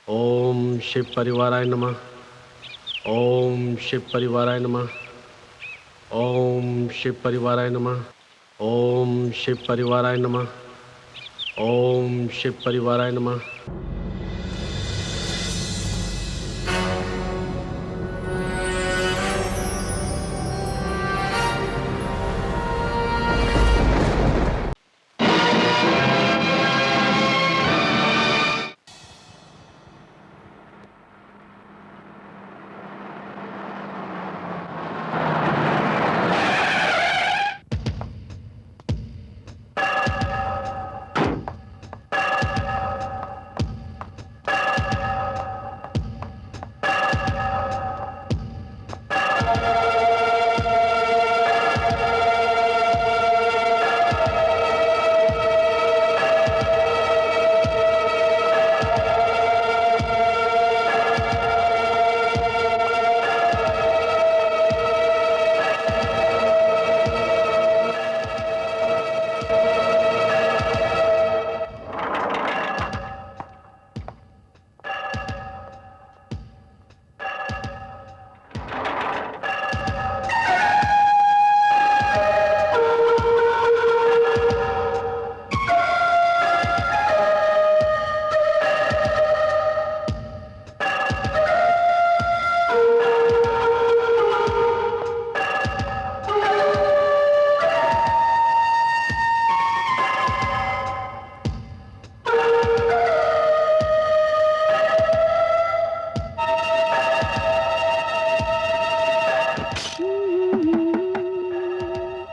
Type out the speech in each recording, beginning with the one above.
ओम शिव परिवाराय नमः। ओम शिव परिवाराय नमः। ओम शिव परिवाराय नमः। ओम शिव परिवाराय नमः। ओम शिव परिवाराय नमः।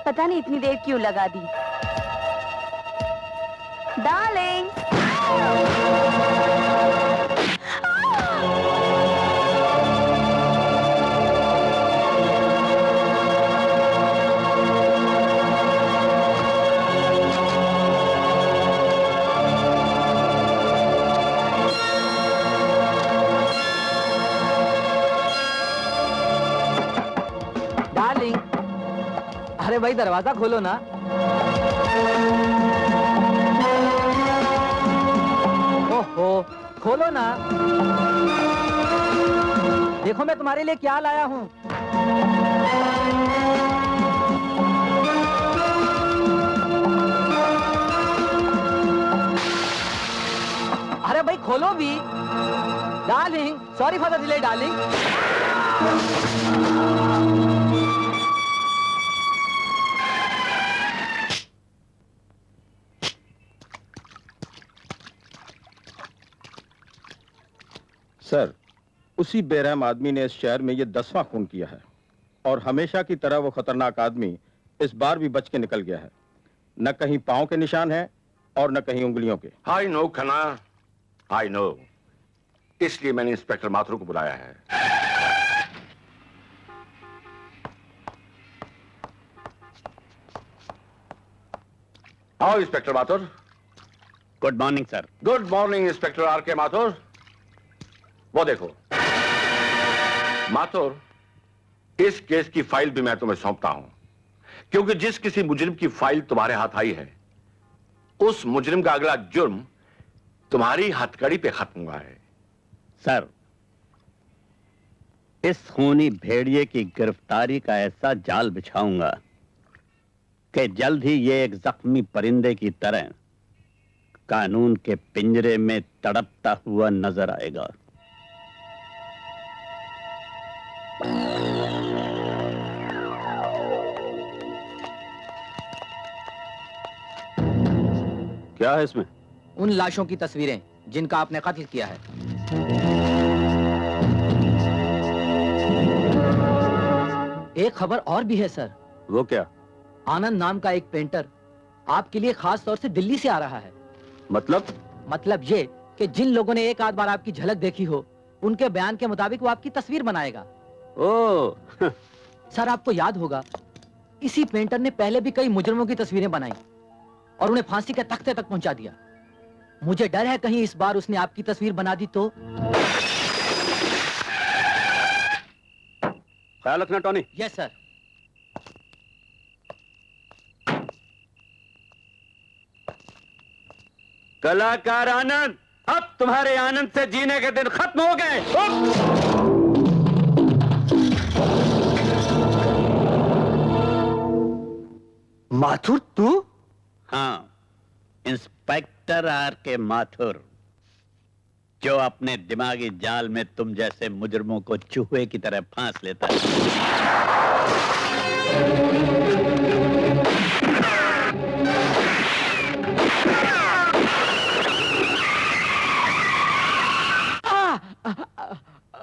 पता नहीं इतनी देर क्यों लगा दी। डार्लिंग, डार्लिंग, अरे भाई दरवाजा खोलो ना। ओहो, खोलो ना। देखो मैं तुम्हारे लिए क्या लाया हूँ। अरे भाई खोलो भी। Darling, sorry for the delay darling. Sir, उसी बेरहम आदमी ने इस शहर में ये 10वां खून किया है और हमेशा की तरह वो खतरनाक आदमी इस बार भी बच के निकल गया है। न कहीं पांव के निशान हैं और न कहीं उंगलियों के। I know Khanna, I know. इसलिए मैंने इंस्पेक्टर माथुर को बुलाया है। आओ inspector Mathur. Good morning sir. Good morning inspector are के माथुर। वो देखो माथुर, इस केस की फाइल भी मैं तुम्हें सौंपता हूं, क्योंकि जिस किसी मुजरिम की फाइल तुम्हारे हाथ आई है, उस मुजरिम का अगला जुर्म तुम्हारी हथकड़ी पे खत्म हुआ है। सर, इस खूनी भेड़िए की गिरफ्तारी का ऐसा जाल बिछाऊंगा कि जल्द ही ये एक जख्मी परिंदे की तरह कानून के पिंजरे में तड़पता हुआ नजर आएगा। क्या है इसमें? उन लाशों की तस्वीरें जिनका आपने कत्ल किया है। एक खबर और भी है सर। वो क्या? आनंद नाम का एक पेंटर आपके लिए खास तौर से दिल्ली से आ रहा है। मतलब ये कि जिन लोगों ने एक आध बार आपकी झलक देखी हो, उनके बयान के मुताबिक वो आपकी तस्वीर बनाएगा। ओह सर, आपको याद होगा इसी पेंटर ने पहले भी कई मुजरिमों की तस्वीरें बनाई और उन्हें फांसी के तख्ते तक पहुंचा दिया। मुझे डर है कहीं इस बार उसने आपकी तस्वीर बना दी तो। ख्याल रखना टॉनी। Yes sir. कलाकार आनंद, अब अब तुम्हारे आनंद से जीने के दिन खत्म हो गए। माथुर तू? हाँ, इंस्पेक्टर आर के माथुर, जो अपने दिमागी जाल में तुम जैसे मुजरमों को चूहे की तरह फांस लेता है।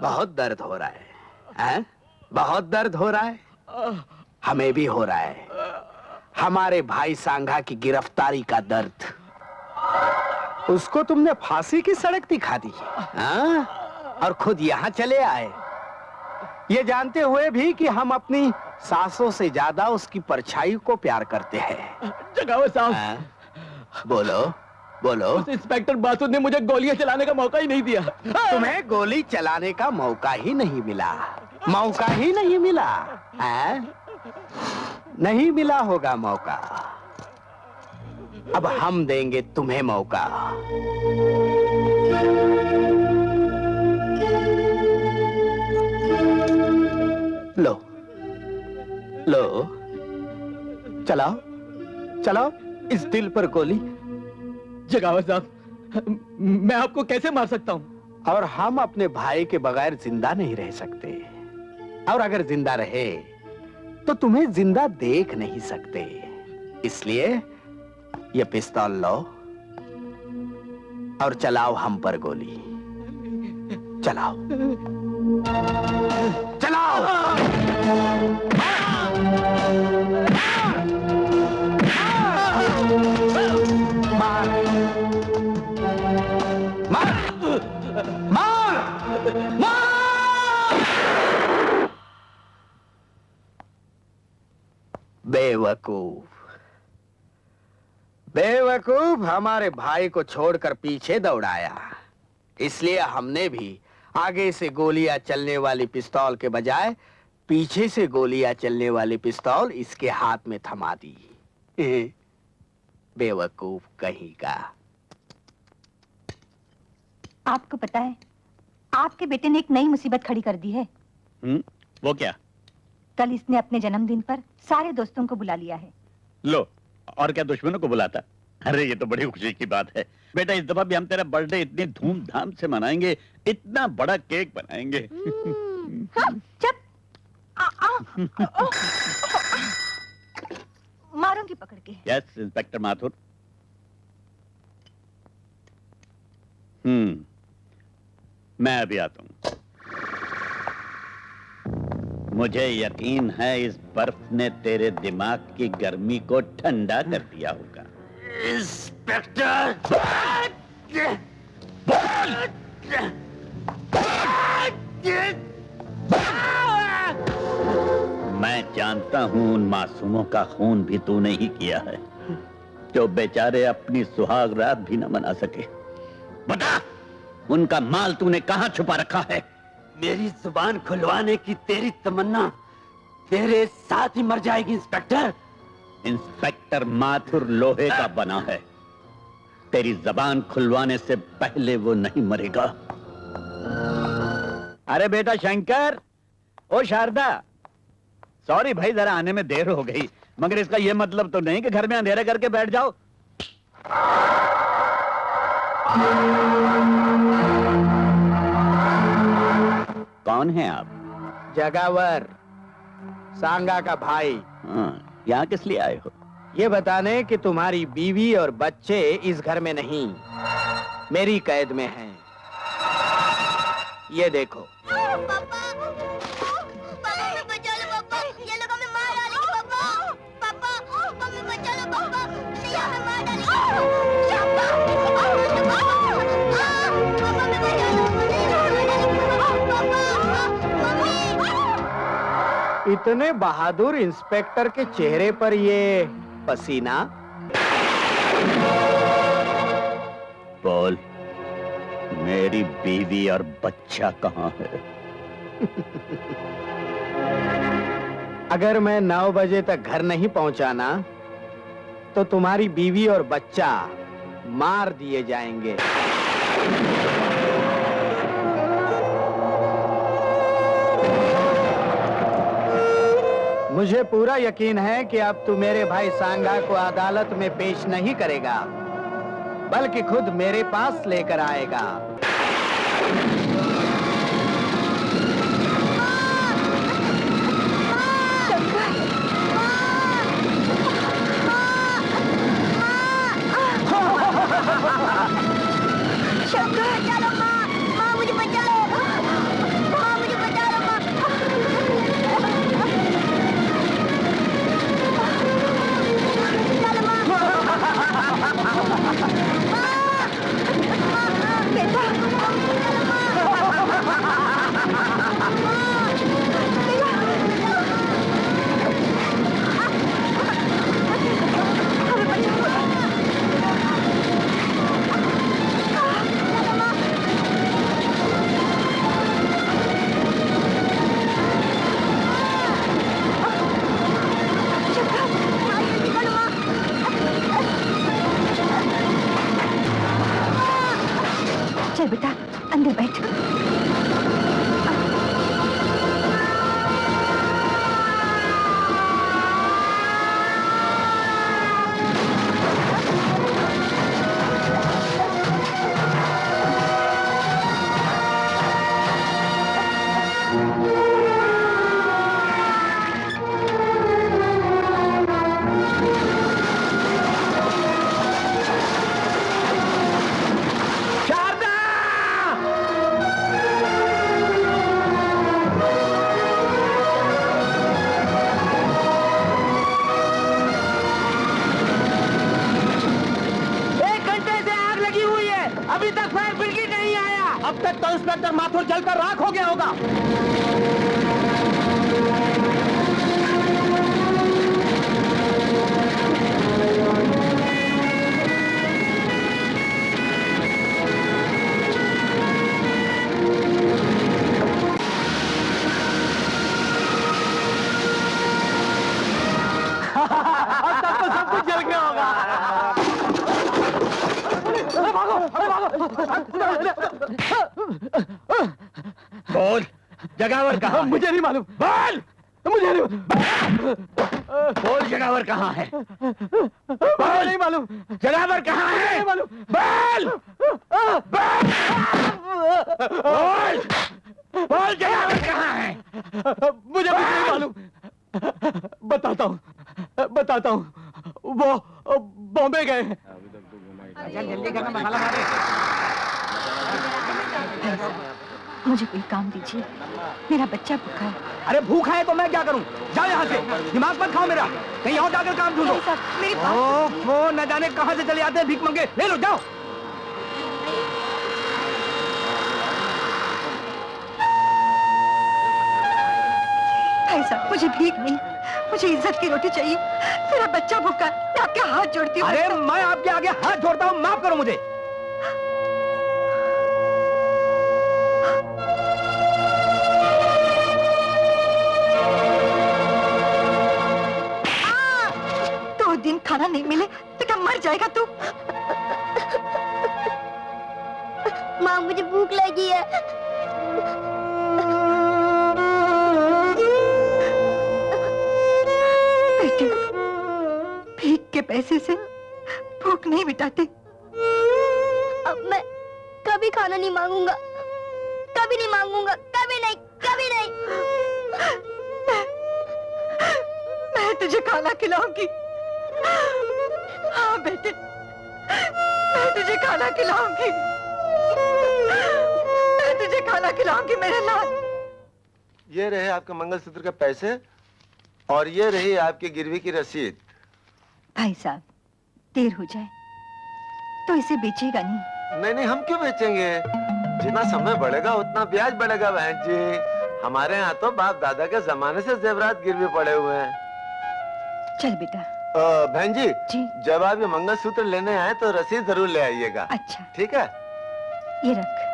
बहुत दर्द हो रहा है, हैं? बहुत दर्द हो रहा है। हमें भी हो रहा है। हमारे भाई सांघा की गिरफ्तारी का दर्द। उसको तुमने फांसी की सड़क दिखा दी, हाँ? और खुद यहाँ चले आए, ये जानते हुए भी कि हम अपनी सांसों से ज्यादा उसकी परछाई को प्यार करते हैं। जगावत साहब, हाँ? बोलो बोलो। उस इंस्पेक्टर माथुर ने मुझे गोलियां चलाने का मौका ही नहीं दिया। तुम्हें गोली चलाने का मौका ही नहीं मिला, मौका ही नहीं मिला, हैं? नहीं मिला होगा मौका। अब हम देंगे तुम्हें मौका। लो लो, चलाओ चलाओ इस दिल पर गोली। जगावत साहब, मैं आपको कैसे मार सकता हूँ? और हम अपने भाई के बगैर जिंदा नहीं रह सकते, और अगर जिंदा रहे तो तुम्हें जिंदा देख नहीं सकते। इसलिए ये पिस्तौल लो और चलाओ हम पर गोली। चलाओ चलाओ। मार मार मार मार। बेवकूफ बेवकूफ, हमारे भाई को छोड़कर पीछे दौड़ाया। इसलिए हमने भी आगे से गोलियां चलने वाली पिस्तौल के बजाय पीछे से गोलियां चलने वाली पिस्तौल इसके हाथ में थमा दी। बेवकूफ कहीं का। आपको पता है, आपके बेटे ने एक नई मुसीबत खड़ी कर दी है। वो क्या? कल इसने अपने जन्मदिन पर सारे दोस्तों को बुला लिया है। लो, और क्या दुश्मनों को बुलाता? अरे ये तो बड़ी खुशी की बात है बेटा। इस दफा भी हम तेरा बर्थडे इतनी धूमधाम से मनाएंगे, इतना बड़ा केक बनाएंगे। हाँ, चुप। मारूंगी पकड़ के। Yes inspector Mathur. मैं अभी आता हूं। मुझे यकीन है इस बर्फ ने तेरे दिमाग की गर्मी को ठंडा कर दिया होगा। इंस्पेक्टर, मैं जानता हूं उन मासूमों का खून भी तूने ही किया है, जो बेचारे अपनी सुहाग रात भी न मना सके। बता, उनका माल तूने कहां छुपा रखा है? मेरी जुबान खुलवाने की तेरी तमन्ना तेरे साथ ही मर जाएगी इंस्पेक्टर। इंस्पेक्टर माथुर लोहे का बना है, तेरी जबान खुलवाने से पहले वो नहीं मरेगा। अरे बेटा शंकर, ओ शारदा, सॉरी भाई जरा आने में देर हो गई, मगर इसका यह मतलब तो नहीं कि घर में अंधेरा करके बैठ जाओ। कौन है आप? जगावर, सांगा का भाई। हाँ, यहाँ किस लिए आए हो? ये बताने कि तुम्हारी बीवी और बच्चे इस घर में नहीं, मेरी कैद में हैं। ये देखो। इतने बहादुर इंस्पेक्टर के चेहरे पर ये पसीना। बोल, मेरी बीवी और बच्चा कहाँ है? अगर मैं 9 बजे तक घर नहीं पहुंचाना तो तुम्हारी बीवी और बच्चा मार दिए जाएंगे। मुझे पूरा यकीन है कि अब तू मेरे भाई सांगा को अदालत में पेश नहीं करेगा, बल्कि खुद मेरे पास लेकर आएगा। शंकर, चलो माँ, माँ मुझे बचा लो, माँ मुझे बचा लो माँ। चलो माँ, बेटा, चलो चल बेटा, अंदर बैठ। अब तक तो इंस्पेक्टर माथुर जलकर राख हो गया होगा। अब तक तो सब कुछ जल गया होगा। बोल, जगावर कहाँ? मुझे नहीं मालूम। बोल, मुझे नहीं बोल, जगावर कहाँ है? बोल, नहीं मालूम। जगावर कहाँ है? नहीं मालूम। बोल, बोल, बोल, जगावर कहाँ है? मुझे कुछ नहीं मालूम। बताता हूँ। वो बॉम्बे गए हैं। जल्दी करना, मसाला मारे। मुझे कोई काम दीजिए, मेरा बच्चा भूखा है। अरे भूखा है तो मैं क्या करूं? जाओ यहाँ से, दिमाग मत खाओ मेरा। कहीं और जाकर काम ढूंढो। मेरी वो न जाने कहाँ से चले आते हैं भीख मंगे। ले लो, जाओ। भाई साहब, मुझे भीख नहीं, मुझे इज्जत की रोटी चाहिए। मेरा बच्चा भूखा है, मैं आपके हाथ जोड़ती हूँ। अरे मैं आपके आगे हाथ जोड़ता हूँ, माफ करो मुझे। दिन खाना नहीं मिले तो क्या मर जाएगा तू? माँ मुझे भूख लगी है। बेटे, भीख के पैसे से भूख नहीं मिटाते। अब मैं कभी खाना नहीं मांगूंगा, कभी नहीं मांगूंगा, कभी नहीं, कभी नहीं। मैं तुझे खाना खिलाऊंगी। हाँ बेटे, मैं तुझे खाना खिलाऊंगी। मैं तुझे खाना खिलाऊंगी मेरे लाल। ये रहे आपके मंगलसूत्र के पैसे और ये रही आपकी गिरवी की रसीद। भाई साहब, देर हो जाए तो इसे बेचेगा नहीं? नहीं, हम क्यों बेचेंगे? जितना समय बढ़ेगा उतना ब्याज बढ़ेगा बहन जी। हमारे यहाँ तो बाप दादा के जमाने से जेवरात गिरवी पड़े हुए हैं। चल बेटा। बहन जी, जब आप ये मंगलसूत्र लेने आए तो रसीद जरूर ले आइएगा। अच्छा, ठीक है? ये रख।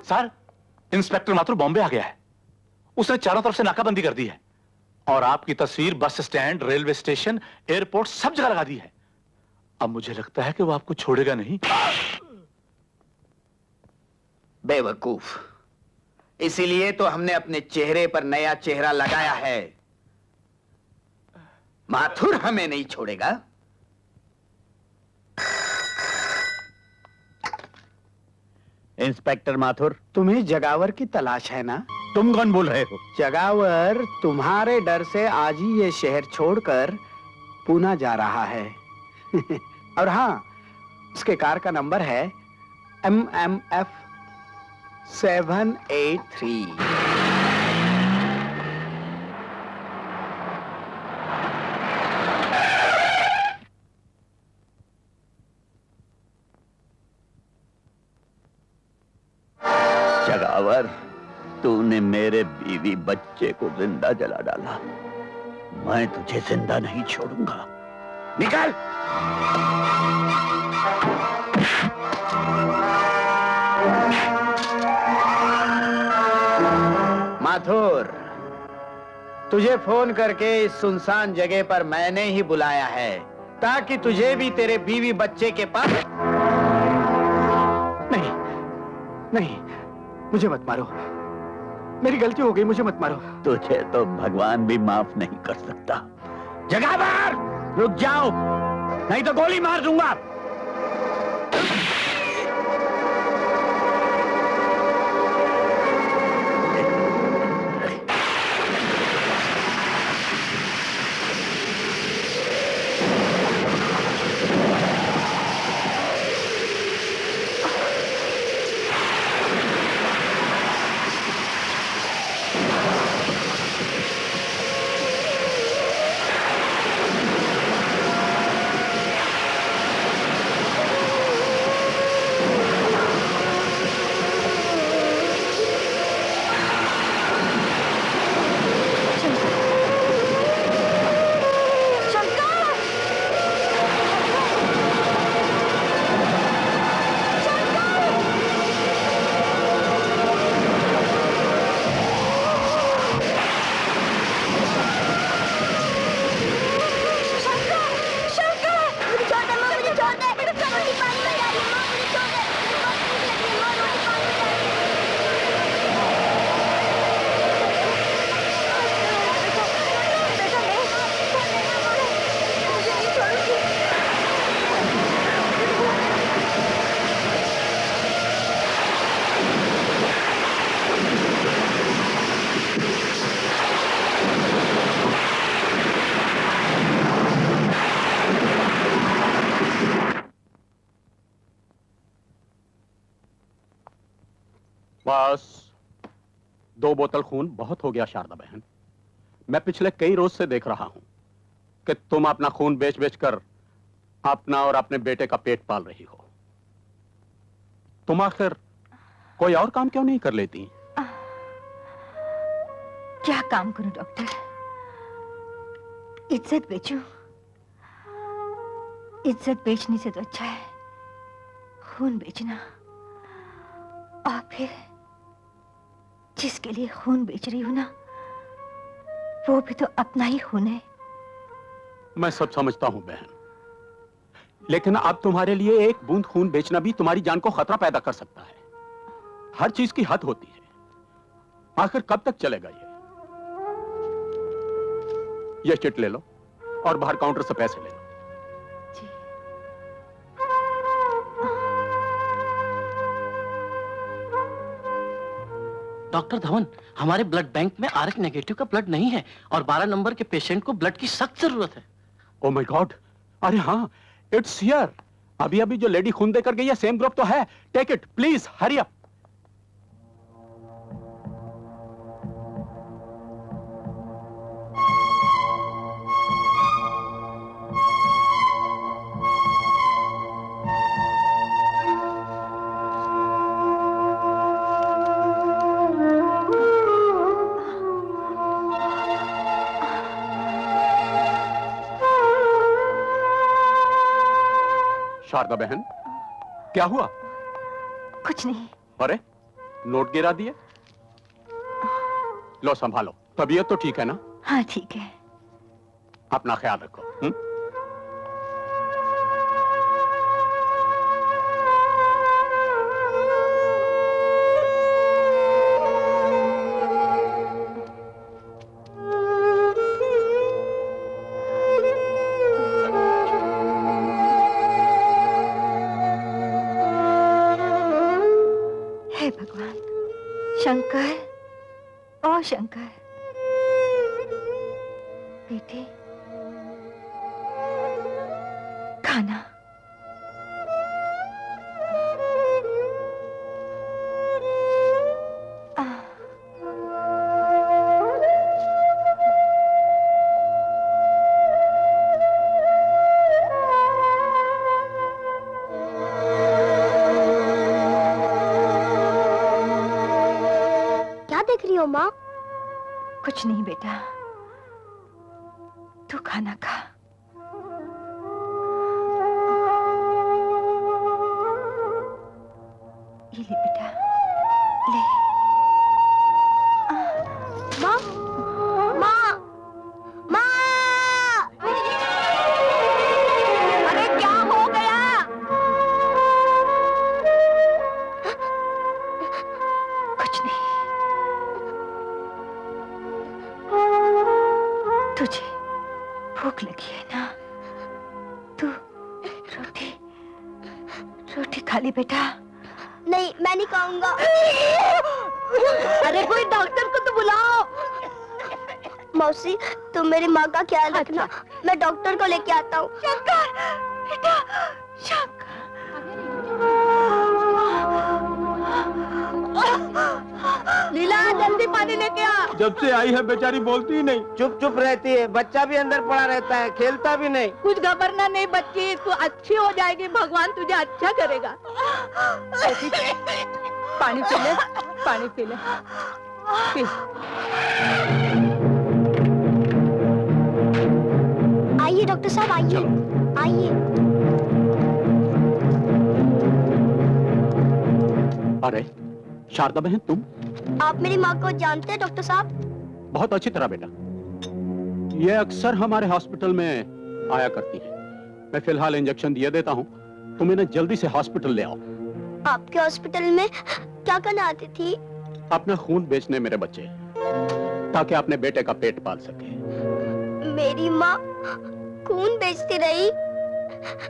सर, इंस्पेक्टर माथुर बॉम्बे आ गया है। उसने चारों तरफ से नाकाबंदी कर दी है और आपकी तस्वीर bus stand, railway station, airport सब जगह लगा दी है। अब मुझे लगता है कि वो आपको छोड़ेगा नहीं। बेवकूफ, इसीलिए तो हमने अपने चेहरे पर नया चेहरा लगाया है। माथुर हमें नहीं छोड़ेगा। इंस्पेक्टर माथुर, तुम्हें जगावर की तलाश है ना? तुम कौन बोल रहे हो? जगावर तुम्हारे डर से आज ही ये शहर छोड़कर पूना जा रहा है। और हाँ, उसके कार का नंबर है MMF 783। जगावर, तूने मेरे बीवी बच्चे को जिंदा जला डाला। मैं तुझे जिंदा नहीं छोड़ूंगा। निकल! माथुर, तुझे फोन करके इस सुनसान जगह पर मैंने ही बुलाया है ताकि तुझे भी तेरे बीवी बच्चे के पास। नहीं, नहीं, मुझे मत मारो। मेरी गलती हो गई, मुझे मत मारो। तुझे तो भगवान भी माफ नहीं कर सकता। जगावर, रुक जाओ, नहीं तो गोली मार दूंगा। बस 2 बोतल खून बहुत हो गया शारदा बहन। मैं पिछले कई रोज से देख रहा हूं कि तुम अपना खून बेच बेच कर अपना और अपने बेटे का पेट पाल रही हो। तुम आखिर कोई और काम क्यों नहीं कर लेती? क्या काम करूं डॉक्टर? इज्जत बेचूं? इज्जत बेचने से तो अच्छा है खून बेचना। और फिर जिसके लिए खून बेच रही हूं ना, वो भी तो अपना ही खून है। मैं सब समझता हूं बहन, लेकिन अब तुम्हारे लिए एक बूंद खून बेचना भी तुम्हारी जान को खतरा पैदा कर सकता है। हर चीज की हद होती है। आखिर कब तक चलेगा ये चिट ले लो और बाहर काउंटर से पैसे ले लो। डॉक्टर धवन, हमारे ब्लड बैंक में RH नेगेटिव का ब्लड नहीं है और 12 नंबर के पेशेंट को ब्लड की सख्त जरूरत है। Oh my God! अरे हाँ, इट्स हियर। अभी अभी जो लेडी खून देकर गई है सेम ग्रुप तो है। Take it please, hurry up. Sharda बहन, क्या हुआ? कुछ नहीं। अरे नोट गिरा दिए। लो संभालो, तबीयत तो ठीक है ना? हाँ ठीक है। अपना ख्याल रखो। हे भगवान, शंकर, ओ शंकर, बेटे खाना। क्या देख रही हो माँ? कुछ नहीं बेटा, तू खाना खा। ये ले बेटा, ले। माँ, माँ, माँ! अरे क्या हो गया? कुछ नहीं। तुझे भूख लगी है ना? तू रोटी खा ली बेटा। नहीं, मैं नहीं खाऊंगा। अरे कोई डॉक्टर को तो बुलाओ। मौसी, तुम मेरी माँ का ख्याल रखना। मैं डॉक्टर को लेके आता हूँ। शंकर, बेटा, शंकर। लीला, जल्दी पानी लेके आ। जब से आई है बेचारी बोलती ही नहीं, चुप चुप रहती है। बच्चा भी अंदर पड़ा रहता है, खेलता भी नहीं। कुछ घबरना नहीं बच्ची, तू अच्छी हो जाएगी, भगवान तुझे अच्छा करेगा। पानी पी ले, पानी पी ले, पी। आइए डॉक्टर साहब, आइए आइए। अरे शारदा बहन, तुम? आप मेरी माँ को जानते हैं डॉक्टर साहब? बहुत अच्छी तरह बेटा। ये अक्सर हमारे हॉस्पिटल में आया करती है। मैं फिलहाल इंजेक्शन दिए देता हूँ, तुम इन्हें जल्दी से हॉस्पिटल ले आओ। आपके हॉस्पिटल में क्या करने आती थी? अपना खून बेचने मेरे बच्चे, ताकि अपने बेटे का पेट पाल सके। मेरी माँ खून बेचती रही?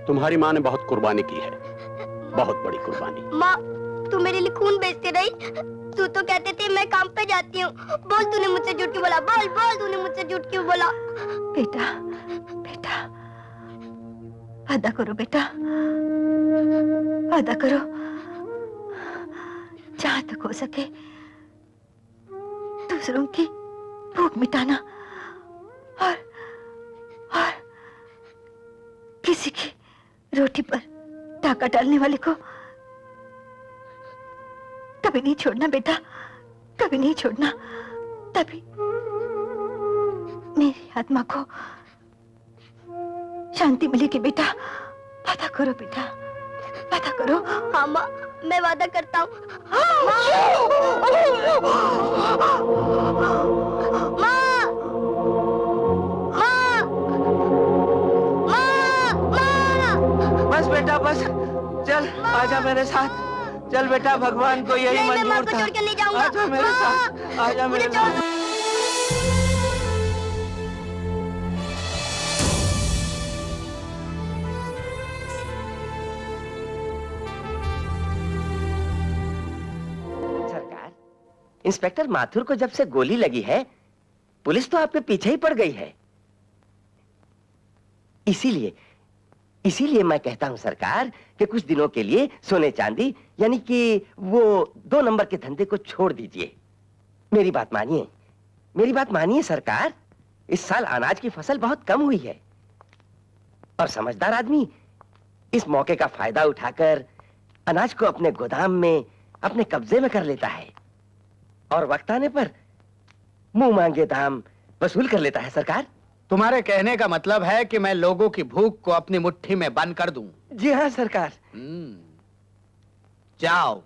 तुम्हारी माँ ने बहुत कुर्बानी की है, बहुत बड़ी कुर्बानी। माँ, तू मेरे लिए खून बेचती रही? तू तो कहते थे मैं काम पे जाती हूँ। बोल, तूने मुझसे झूठ क्यों बोला? बोल बोल, तूने मुझसे झूठ क्यों बोला? बेटा, बेटा, वादा करो बेटा, वादा करो, जहां तक हो सके दूसरों की भूख मिटाना और किसी की रोटी पर डाका डालने वाले को कभी नहीं छोड़ना बेटा, कभी नहीं छोड़ना। तभी मेरी आत्मा को शांति मिलेगी बेटा। वादा करो बेटा, वादा करो। हाँ माँ, मैं वादा करता हूँ। बस बेटा बस, चल आजा मेरे साथ। चल बेटा, भगवान को यही नहीं, मैं माँ मंजूर को था। छोड़ के नहीं जाऊंगा। आजा मेरे साथ, आजा मेरे साथ। सरकार, इंस्पेक्टर माथुर को जब से गोली लगी है, पुलिस तो आपके पीछे ही पड़ गई है। इसीलिए मैं कहता हूं सरकार कि कुछ दिनों के लिए सोने चांदी यानी कि वो 2 नंबर के धंधे को छोड़ दीजिए। मेरी बात मानिए, मेरी बात मानिए सरकार। इस साल अनाज की फसल बहुत कम हुई है और समझदार आदमी इस मौके का फायदा उठाकर अनाज को अपने गोदाम में अपने कब्जे में कर लेता है और वक्त आने पर मुंह मांगे दाम वसूल कर लेता है सरकार। तुम्हारे कहने का मतलब है कि मैं लोगों की भूख को अपनी मुट्ठी में बंद कर दूं? जी हाँ सरकार। जाओ,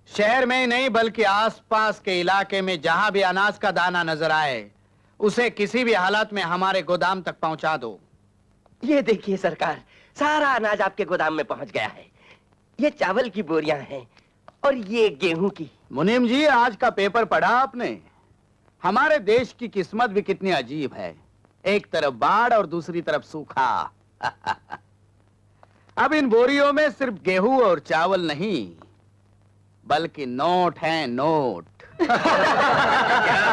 शहर में ही नहीं बल्कि आसपास के इलाके में जहां भी अनाज का दाना नजर आए उसे किसी भी हालत में हमारे गोदाम तक पहुंचा दो। ये देखिए सरकार, सारा अनाज आपके गोदाम में पहुंच गया है। ये चावल की बोरियां हैं और ये गेहूं की। मुनीम जी, आज का पेपर पढ़ा आपने? हमारे देश की किस्मत भी कितनी अजीब है, एक तरफ बाढ़ और दूसरी तरफ सूखा। अब इन बोरियों में सिर्फ गेहूं और चावल नहीं बल्कि नोट हैं, नोट। क्या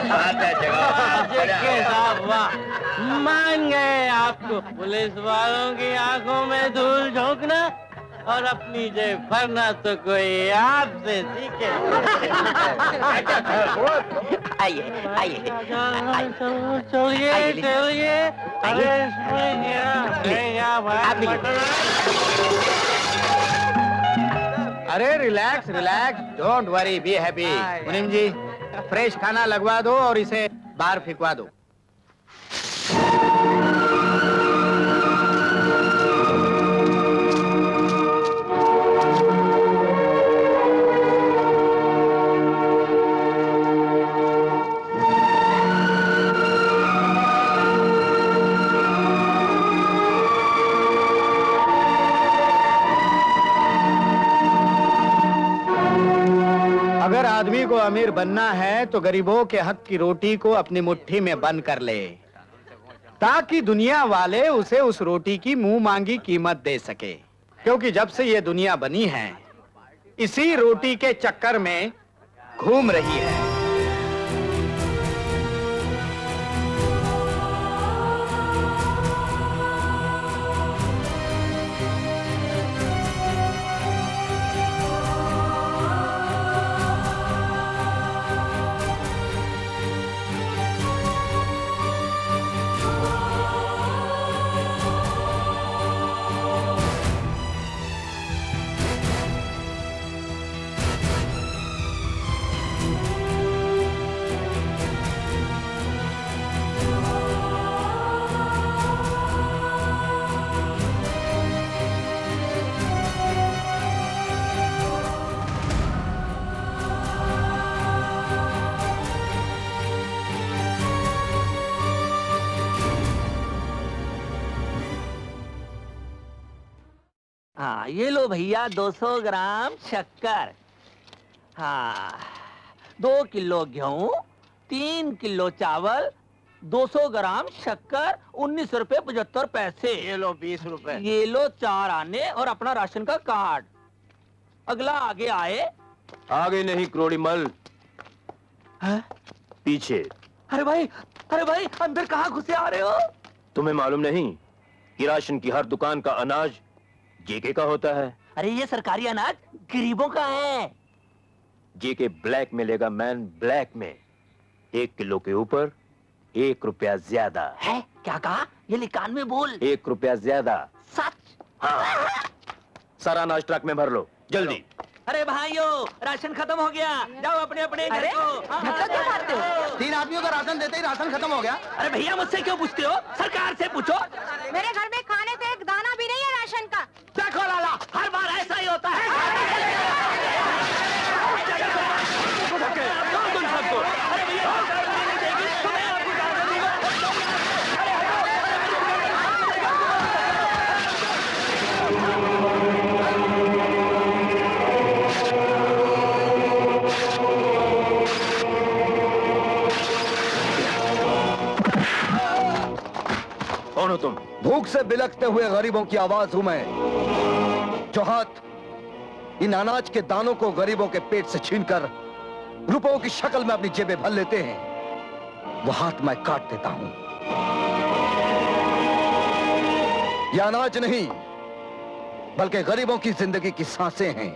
बात है जनाब, वाह, मान गए आपको पुलिस वालों की आंखों में धूल झोंकना और अपनी जेब भरना तो कोई आपसे सीखे। आइए आइए चलिए चलिए। अरे relax relax, don't worry, be happy. मुनीम जी, फ्रेश खाना लगवा दो और इसे बाहर फेंकवा दो। अगर आदमी को अमीर बनना है तो गरीबों के हक की रोटी को अपनी मुट्ठी में बंद कर ले, ताकि दुनिया वाले उसे उस रोटी की मुंह मांगी कीमत दे सके। क्योंकि जब से ये दुनिया बनी है इसी रोटी के चक्कर में घूम रही है। हाँ, ये लो भैया 200 ग्राम शक्कर। हाँ, 2 किलो गेहूं, 3 किलो चावल, 200 ग्राम शक्कर, 19 रुपए 75 पैसे। ये लो 20 रुपए। ये लो 4 आने और अपना राशन का कार्ड। अगला आगे आए। आगे नहीं क्रोड़ी मल, पीछे। अरे भाई अंदर कहाँ घुसे आ रहे हो? तुम्हें मालूम नहीं कि राशन की हर दुकान का अनाज जेके का होता है। अरे ये सरकारी अनाज गरीबों का है। जेके ब्लैक में लेगा मैन, ब्लैक में 1 किलो के ऊपर 1 रुपया ज्यादा है। क्या कहा? ये लिकान में बोल। 1 रुपया ज्यादा। सच? हाँ, सारा अनाज ट्रक में भर लो जल्दी। अरे भाइयों, राशन खत्म हो गया, जाओ अपने अपने घर को। धक्का क्यों मारते हो? 3 आदमियों का राशन देते ही राशन खत्म हो गया। अरे भैया मुझसे क्यों पूछते हो? सरकार से पूछो। मेरे घर में खाने को एक दाना भी नहीं है राशन का। देखो लाला, हर बार ऐसा ही होता है। कौन हो तुम? भूख से बिलखते हुए गरीबों की आवाज हूं मैं, जो हाथ इन अनाज के दानों को गरीबों के पेट से छीनकर रुपयों की शक्ल में अपनी जेबें भर लेते हैं, वो हाथ मैं काट देता हूं। यह अनाज नहीं बल्कि गरीबों की जिंदगी की सांसें हैं,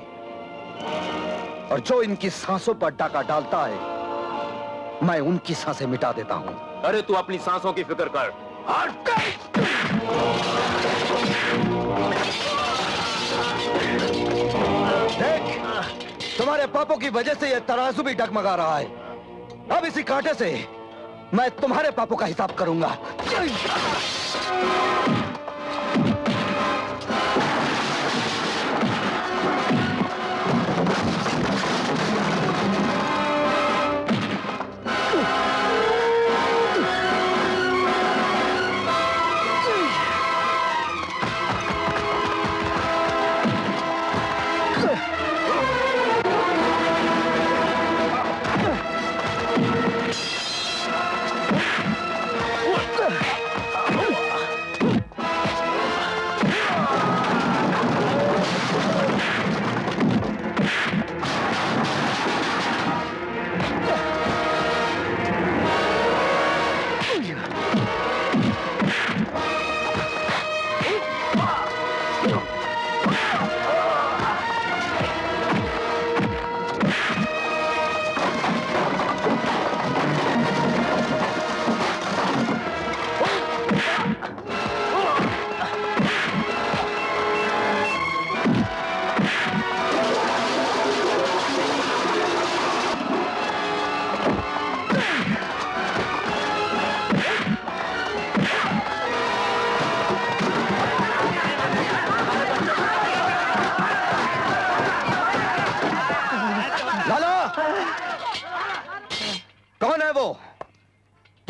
और जो इनकी सांसों पर डाका डालता है मैं उनकी सांसें मिटा देता हूं। अरे तू अपनी सांसों की फिक्र कर। देख, तुम्हारे पापों की वजह से यह तराजू भी डगमगा रहा है। अब इसी कांटे से मैं तुम्हारे पापों का हिसाब करूंगा।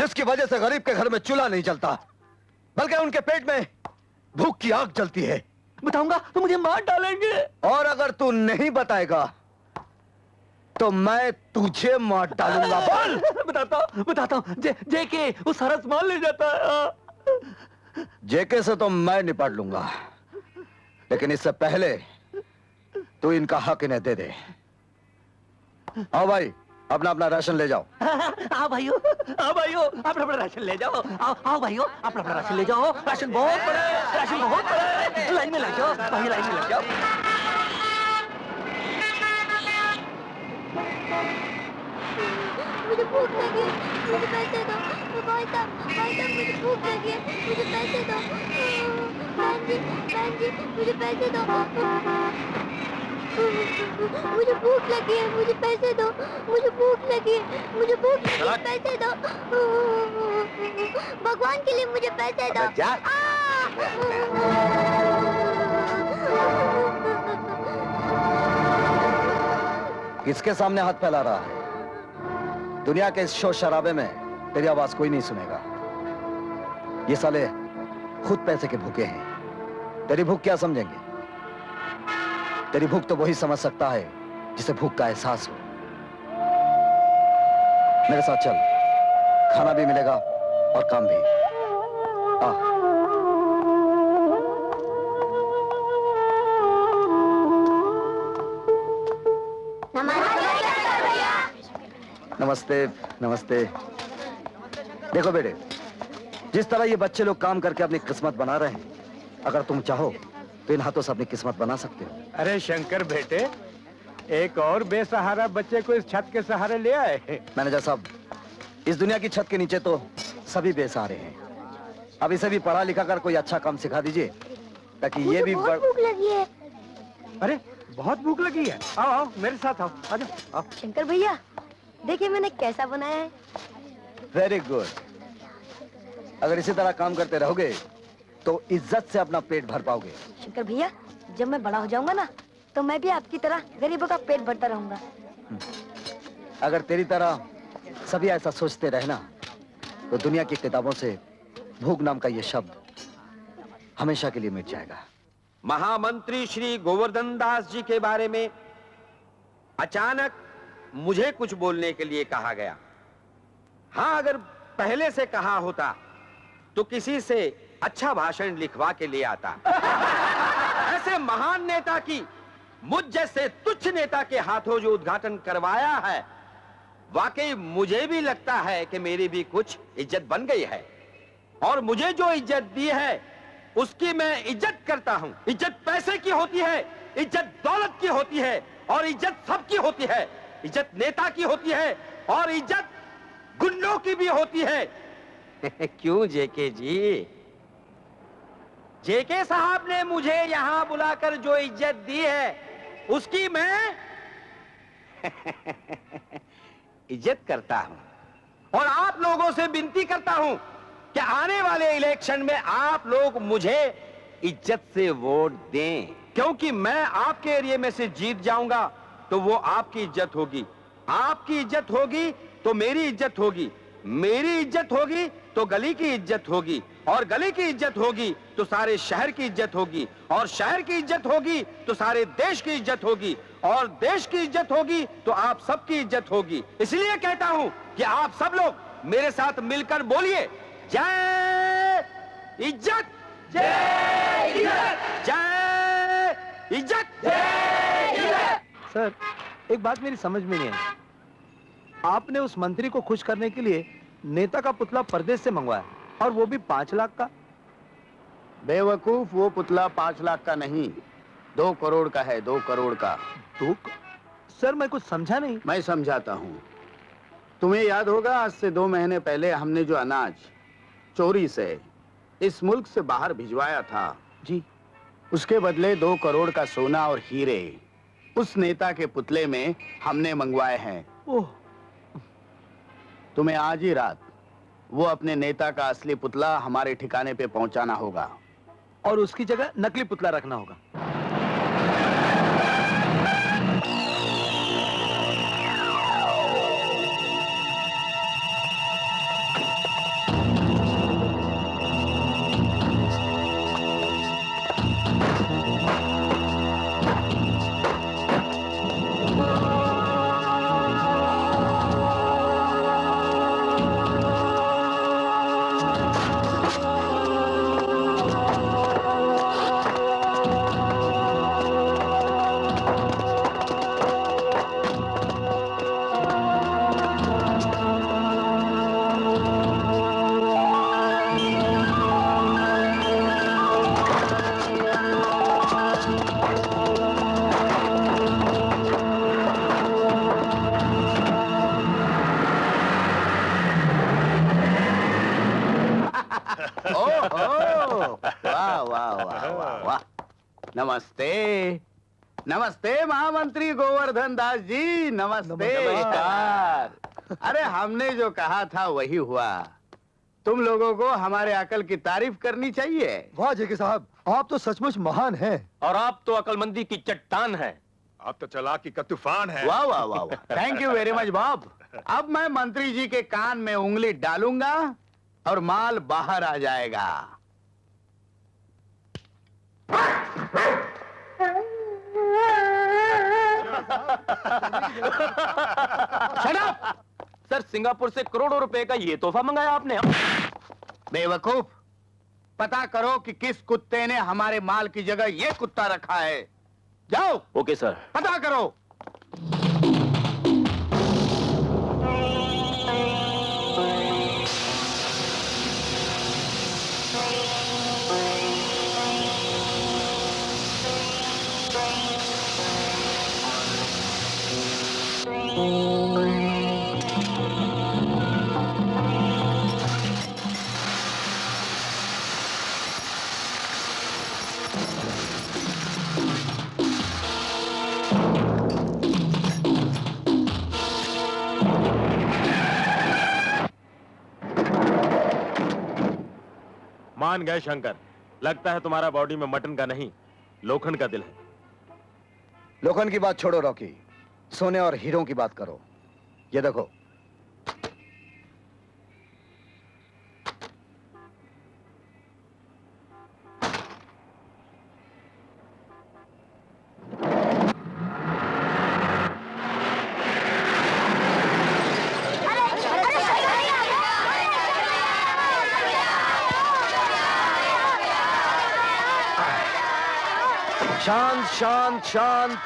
जिसकी वजह से गरीब के घर में चूल्हा नहीं जलता, बल्कि उनके पेट में भूख की आग जलती है। बताऊंगा तो मुझे मार डालेंगे। और अगर तू नहीं बताएगा तो मैं तुझे मार डालूंगा। बोल। बताता हूँ। जेके वो सारा सामान ले जाता है। जेके से तो मैं निपट लूंगा, लेकिन इससे पहले तू इनका हक इन्हें दे दे। आओ भाई, अपना अपना राशन ले जाओ। आओ भाइयों, अपना अपना राशन ले जाओ। आओ भाइयों, अपना अपना राशन ले जाओ। राशन बहुत बड़ा है, राशन बहुत बड़ा है। लाइन में लग जाओ भाई, लाइन में लग जाओ। मुझे भूख लगी है, मुझे पैसे दो। भाई साहब, मुझे भूख लगी है, मुझे पैसे दो। बहन जी, मुझे पैसे दो। मुझे भूख लगी है, मुझे पैसे दो। मुझे भूख लगी है, मुझे भूख लगी है, पैसे दो। भगवान के लिए मुझे पैसे दो। किसके सामने हाथ फैला रहा है? दुनिया के इस शोर शराबे में तेरी आवाज कोई नहीं सुनेगा। ये साले खुद पैसे के भूखे हैं। तेरी भूख क्या समझेंगे? तेरी भूख तो वही समझ सकता है जिसे भूख का एहसास हो। मेरे साथ चल, खाना भी मिलेगा और काम भी। आ। नमस्ते। नमस्ते। देखो बेटे, जिस तरह ये बच्चे लोग काम करके अपनी किस्मत बना रहे हैं, अगर तुम चाहो तो इन हाथों से अपनी किस्मत बना सकते हो। अरे शंकर बेटे, एक और बेसहारा बच्चे को इस छत के सहारे ले आए। मैनेजर साहब, इस दुनिया की छत के नीचे तो सभी बेसहारे हैं। अब इसे भी पढ़ा लिखा कर कोई अच्छा काम सिखा दीजिए, ताकि ये भी बहुत भूख लगी है। अरे बहुत भूख लगी है। आओ आओ मेरे साथ आओ। आ जाओ। शंकर भैया, देखिए मैंने कैसा बनाया है। Very good. अगर इसी तरह काम करते रहोगे तो इज्जत से अपना पेट भर पाओगे। शंकर भैया, जब मैं बड़ा हो जाऊंगा ना, तो मैं भी आपकी तरह गरीबों का पेट भरता रहूंगा। अगर तेरी तरह सभी ऐसा सोचते रहना, तो दुनिया की किताबों से भूख नाम का ये शब्द हमेशा के लिए मिट जाएगा। महामंत्री श्री गोवर्धन दास जी के बारे में अचानक मुझे कुछ बोलने के लिए कहा गया। हाँ, अगर पहले से कहा होता तो किसी से अच्छा भाषण लिखवा के ले आता। ऐसे महान नेता की मुझ जैसे तुच्छ नेता के हाथों जो उद्घाटन करवाया है, वाकई मुझे भी लगता है कि मेरी भी कुछ इज्जत बन गई है। और मुझे जो इज्जत दी है उसकी मैं इज्जत करता हूं। इज्जत पैसे की होती है, इज्जत दौलत की होती है, और इज्जत सबकी होती है। इज्जत नेता की होती है और इज्जत गुंडों की भी होती है। क्यों जेके जी? जेके साहब ने मुझे यहां बुलाकर जो इज्जत दी है उसकी मैं इज्जत करता हूं। और आप लोगों से विनती करता हूं कि आने वाले इलेक्शन में आप लोग मुझे इज्जत से वोट दें, क्योंकि मैं आपके एरिया में से जीत जाऊंगा तो वो आपकी इज्जत होगी, आपकी इज्जत होगी तो मेरी इज्जत होगी, मेरी इज्जत होगी तो गली की इज्जत होगी, और गली की इज्जत होगी तो सारे शहर की इज्जत होगी, और शहर की इज्जत होगी तो सारे देश की इज्जत होगी, और देश की इज्जत होगी तो आप सबकी इज्जत होगी। इसलिए कहता हूं कि आप सब लोग मेरे साथ मिलकर बोलिए, जय इज्जत, जय इज्जत, जय इज्जत, जय इज्जत। सर, एक बात मेरी समझ में नहीं आई। आपने उस मंत्री को खुश करने के लिए नेता का पुतला परदेश से मंगवाया, और वो भी 5 लाख का। बेवकूफ, वो पुतला 5 लाख का नहीं, 2 करोड़ का है। 2 करोड़ का। सर, मैं कुछ समझा नहीं। मैं समझाता हूँ। तुम्हें याद होगा, आज से 2 महीने पहले हमने जो अनाज चोरी से इस मुल्क से बाहर भिजवाया था जी, उसके बदले 2 करोड़ का सोना और हीरे उस नेता के पुतले में हमने मंगवाए हैं। ओह। तुम्हें आज ही रात वो अपने नेता का असली पुतला हमारे ठिकाने पे पहुंचाना होगा, और उसकी जगह नकली पुतला रखना होगा। नमस्ते नमस्ते महामंत्री गोवर्धन दास जी, नमस्ते। नमस्कार। अरे हमने जो कहा था वही हुआ। तुम लोगों को हमारे अकल की तारीफ करनी चाहिए। वाह जेके साहब, आप तो सचमुच महान हैं। और आप तो अकलमंदी की चट्टान है। आप तो चालाकी का तूफान है। वाह वाह वाह वाह, thank you very much Bob. अब मैं मंत्री जी के कान में उंगली डालूंगा और माल बाहर आ जाएगा। सर, सिंगापुर से करोड़ों रुपए का ये तोहफा मंगाया आपने। बेवकूफ, पता करो कि किस कुत्ते ने हमारे माल की जगह ये कुत्ता रखा है। जाओ। Okay sir. पता करो। मान गए शंकर, लगता है तुम्हारा बॉडी में मटन का नहीं लोखंड का दिल है। लोखंड की बात छोड़ो रॉकी, सोने और हीरों की बात करो। ये देखो, शांत शांत शांत।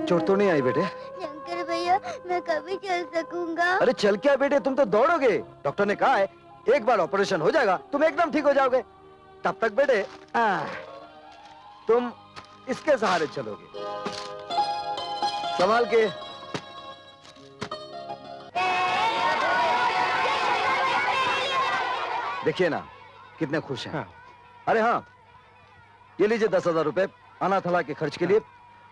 चोट तो नहीं आई बेटे? शंकर भैया, मैं कभी चल सकूंगा? अरे चल क्या बेटे, तुम तो दौड़ोगे। डॉक्टर ने कहा है एक बार ऑपरेशन हो जाएगा तुम एकदम ठीक हो जाओगे। तब तक बेटे तुम इसके सहारे चलोगे। संभाल के। देखिए ना कितने खुश हैं। अरे हाँ, ये लीजिए 10,000 रुपए अनाथालय के खर्च के लिए,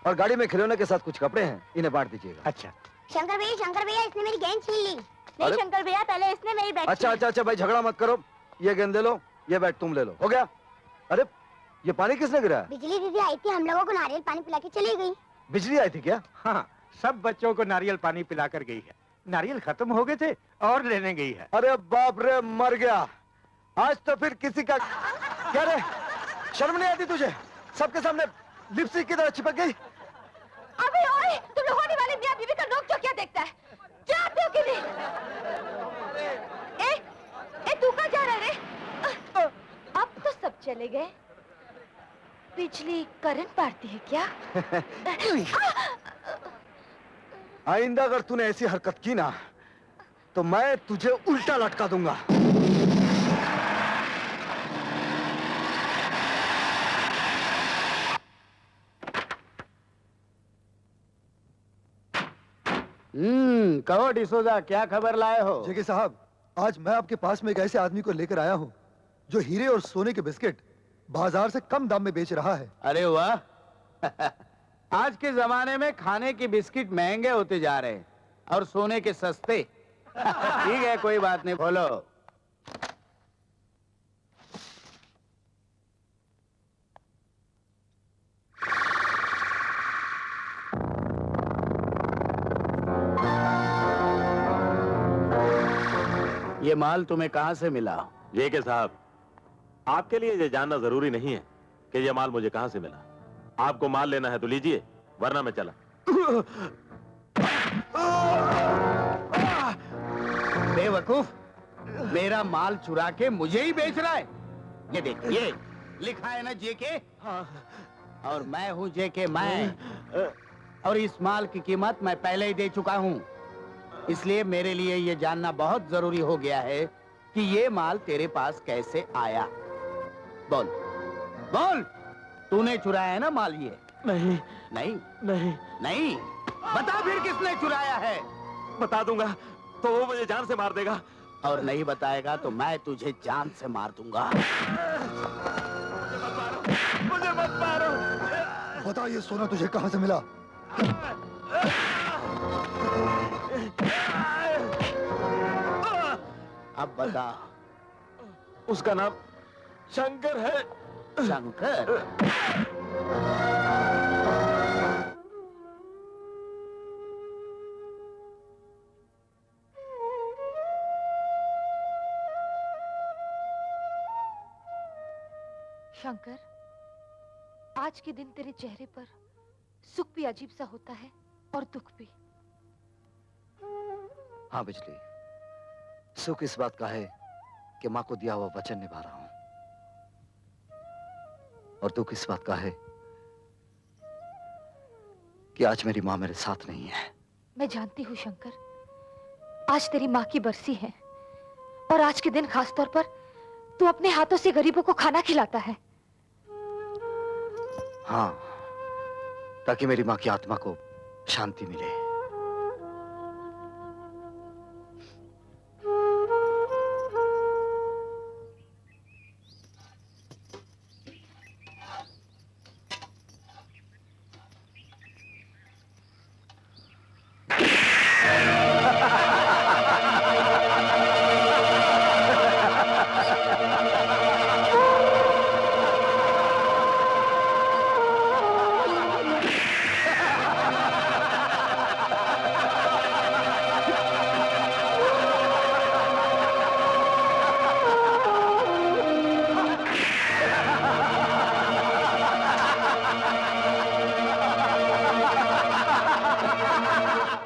और गाड़ी में खिलौने के साथ कुछ कपड़े हैं, इन्हें बांट दीजिएगा। अच्छा। शंकर भैया, इसने मेरी गेंद छीन ली। नहीं शंकर भैया, पहले इसने मेरी बैट। अच्छा भाई झगड़ा मत करो। ये गेंद ले लो, ये बैट तुम ले लो। हो गया? अरे ये पानी किसने गिराया? बिजली दीदी आई थी, हम लोगों को नारियल पानी पिला के चली गई। बिजली आई थी क्या? हाँ, सब बच्चों को नारियल पानी पिलाकर गई है। नारियल खत्म हो गए थे और लेने गई है। अरे बाप रे, मर गया। आज तो फिर किसी का क्या रे, शर्म नहीं आती तुझे? सबके सामने लिपस्टिक की तरह चिपक गई। अबे ओए, तुम लोग होने वाले मियां बीवी का नोक जो क्या देखता है? क्या आते हो कि नहीं? ए तू कहाँ जा रहा है रे? अब तो सब चले गए। बिजली करंट मारती है क्या? आइंदा अगर तूने ऐसी हरकत की ना तो मैं तुझे उल्टा लटका दूंगा। कहो डिसोजा, क्या खबर लाए हो? जेके साहब, आज मैं आपके पास में एक ऐसे आदमी को लेकर आया हूँ जो हीरे और सोने के बिस्किट बाजार से कम दाम में बेच रहा है। अरे वाह आज के जमाने में खाने के बिस्किट महंगे होते जा रहे हैं और सोने के सस्ते। ठीक है, कोई बात नहीं, बोलो। ये माल तुम्हें कहां से मिला? जेके साहब, आपके लिए ये जानना जरूरी नहीं है कि ये माल मुझे कहां से मिला। आपको माल लेना है तो लीजिए, वरना मैं चला। बेवकूफ, मेरा माल चुरा के मुझे ही बेच रहा है। ये देख, ये लिखा है ना जेके, और मैं हूं जेके मैं, और इस माल की कीमत मैं पहले ही दे चुका हूं। इसलिए मेरे लिए ये जानना बहुत जरूरी हो गया है कि ये माल तेरे पास कैसे आया। बोल बोल। तूने चुराया है ना माल ये? नहीं नहीं नहीं नहीं। बता फिर किसने चुराया है? बता दूंगा तो वो मुझे जान से मार देगा। और नहीं बताएगा तो मैं तुझे जान से मार दूंगा। मुझे मत मारो। बता ये सोना तुझे कहां से मिला? अब बता। उसका नाम शंकर है। शंकर? शंकर, आज के दिन तेरे चेहरे पर सुख भी अजीब सा होता है और दुख भी। हाँ बिजली, सुख इस बात का है कि माँ को दिया हुआ वचन निभा रहा हूं, और दुख इस बात का है कि आज मेरी माँ मेरे साथ नहीं है। मैं जानती हूँ शंकर, आज तेरी माँ की बरसी है और आज के दिन खास तौर पर तू अपने हाथों से गरीबों को खाना खिलाता है। हाँ, ताकि मेरी माँ की आत्मा को शांति मिले।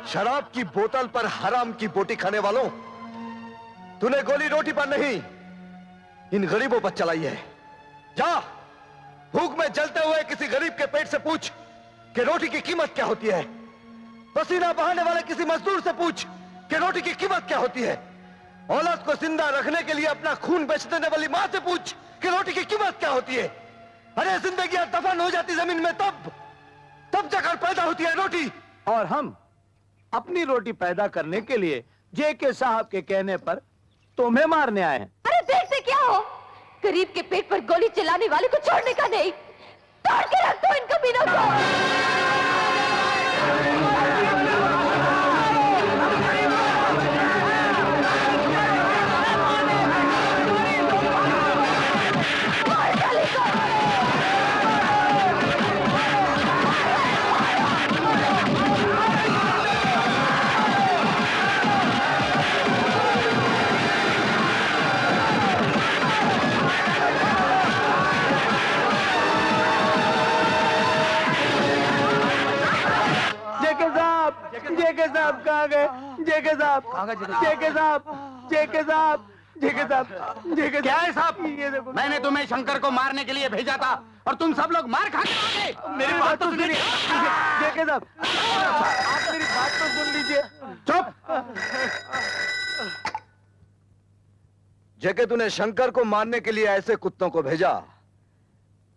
शराब की बोतल पर हराम की बोटी खाने वालों, तूने गोली रोटी पर नहीं, इन गरीबों पर चलाई है। जा, भूख में जलते हुए किसी गरीब के पेट से पूछ कि रोटी की कीमत क्या होती है। पसीना बहाने वाले किसी मजदूर से पूछ कि रोटी की कीमत क्या होती है। औलाद को जिंदा रखने के लिए अपना खून बेच देने वाली मां से पूछ कि रोटी की कीमत क्या होती है। अरे जिंदगी दफन हो जाती जमीन में तब जाकर पैदा होती है रोटी। और हम अपनी रोटी पैदा करने के लिए जेके साहब के कहने पर तुम्हें मारने आए हैं। अरे देखते क्या हो, गरीब के पेट पर गोली चलाने वाले को छोड़ने का नहीं, तोड़ के रख दो इन कमीनों को। जेके साहब कहाँ गए? जेके साहब, जेके साहब, जेके साहब, जेके साहब, जेके क्या है साहब? ये देखो, मैंने तुम्हें शंकर को मारने के लिए भेजा था और तुम सब लोग मार खा के आ गए। मेरी बात तो सुनिए। जेके साहब, आप मेरी बात तो सुन लीजिए। चुप। जेके, तूने शंकर को मारने के लिए ऐसे कुत्तों को भेजा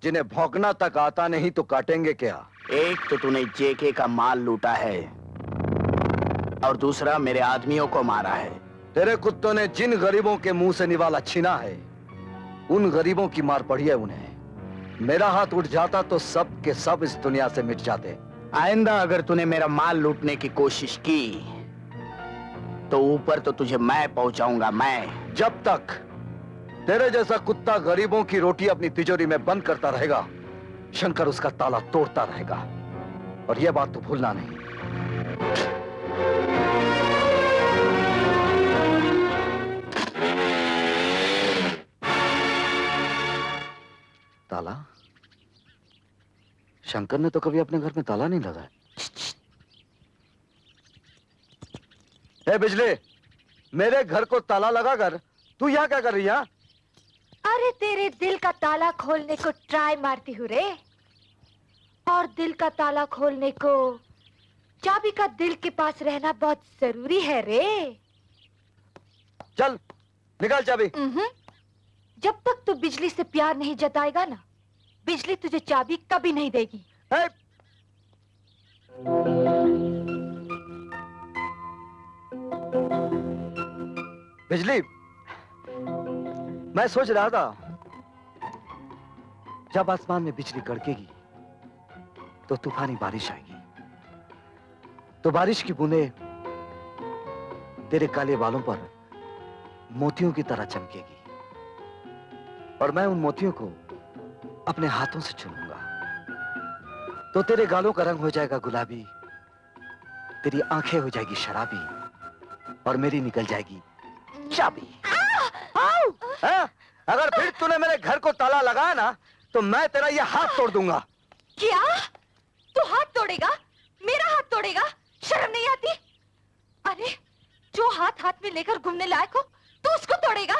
जिन्हें भौंकना तक आता नहीं तो काटेंगे क्या? एक तो तूने जेके का माल लूटा है और दूसरा मेरे आदमियों को मारा है। तेरे कुत्तों ने जिन गरीबों के मुंह से निवाला छीना है, उन गरीबों की मार पड़ी है उन्हें। मेरा हाथ उठ जाता तो सब के सब इस दुनिया से मिट जाते। आइंदा अगर तूने मेरा माल लूटने की कोशिश की तो ऊपर तो तुझे मैं पहुंचाऊंगा। मैं जब तक तेरे जैसा कुत्ता गरीबों की रोटी अपनी तिजोरी में बंद करता रहेगा, शंकर उसका ताला तोड़ता रहेगा। और यह बात तो भूलना नहीं। ताला? शंकर ने तो कभी अपने घर में ताला नहीं लगाया। ए बिजली, मेरे घर को ताला लगाकर तू यहाँ क्या कर रही है? अरे तेरे दिल का ताला खोलने को ट्राई मारती हूँ रे। और दिल का ताला खोलने को चाबी का दिल के पास रहना बहुत जरूरी है रे। चल निकाल चाबी। जब तक तू बिजली से प्यार नहीं जताएगा ना, बिजली तुझे चाबी कभी नहीं देगी। बिजली, मैं सोच रहा था जब आसमान में बिजली कड़केगी तो तूफानी बारिश आएगी, तो बारिश की बूंदें तेरे काले बालों पर मोतियों की तरह चमकेगी और मैं उन मोतियों को अपने हाथों से चुनूंगा, तो तेरे गालों का रंग हो जाएगा गुलाबी, तेरी आंखें हो जाएगी शराबी और मेरी निकल जाएगी चाबी। अगर फिर तूने मेरे घर को ताला लगाया ना तो मैं तेरा ये हाथ तोड़ दूंगा। क्या? तू हाथ तोड़ेगा? मेरा हाथ तोड़ेगा? शर्म नहीं आती? अरे जो हाथ हाथ में लेकर घूमने लायक हो तू उसको तोड़ेगा?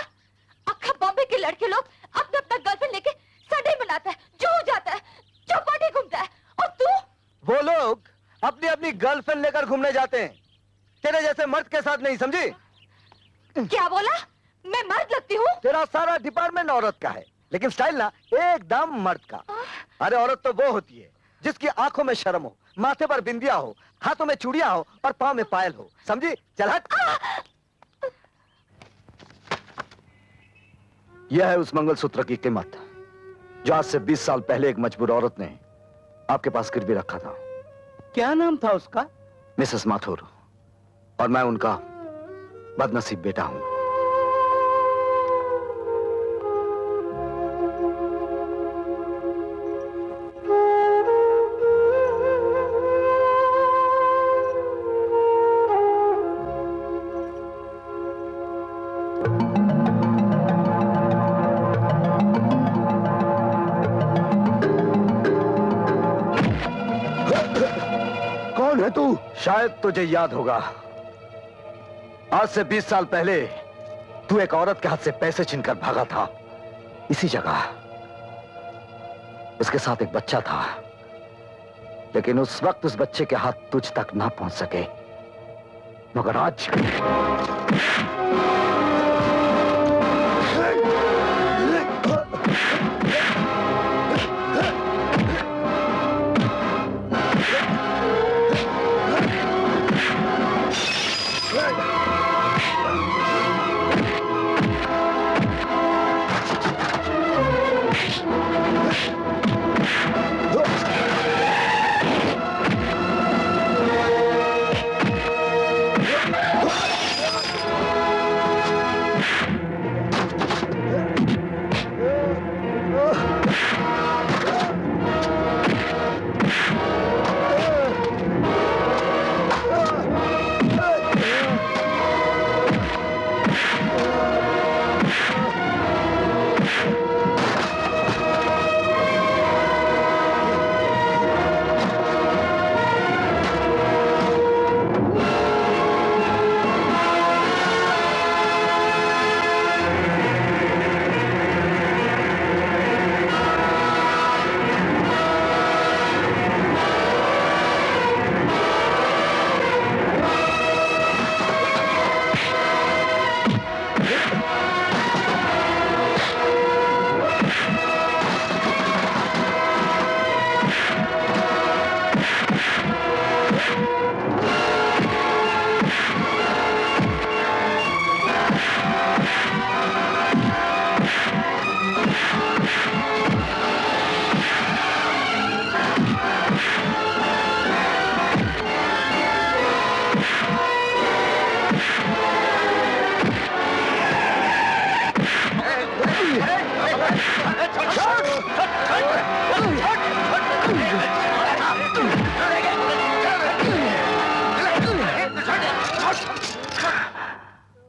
अक्खा बॉम्बे के लड़के लोग अपना अपना गर्लफ्रेंड लेके संडे मनाता है, जो हो जाता है, चौपाटी घूमता है, और तू? वो लोग अपनी अपनी गर्लफ्रेंड लेकर घूमने जाते हैं, तेरे जैसे मर्द के साथ नहीं, समझी? क्या बोला? मैं मर्द लगती हूँ? तेरा सारा डिपार्टमेंट औरत का है, लेकिन स्टाइल ना एकदम मर्द का। अरे औरत तो वो होती है जिसकी आंखों में शर्म हो, माथे पर बिंदिया हो, हाथों में चूड़ियां हो और पांव में पायल हो, समझी? चल हट। यह है उस मंगलसूत्र की कीमत जो आज से 20 साल पहले एक मजबूर औरत ने आपके पास गिरवी रखा था। क्या नाम था उसका? मिसेस माथुर, और मैं उनका बदनसीब बेटा हूं। कौन है तू? शायद तुझे याद होगा, आज से 20 साल पहले तू एक औरत के हाथ से पैसे छीनकर भागा था। इसी जगह उसके साथ एक बच्चा था, लेकिन उस वक्त उस बच्चे के हाथ तुझ तक ना पहुंच सके, मगर आज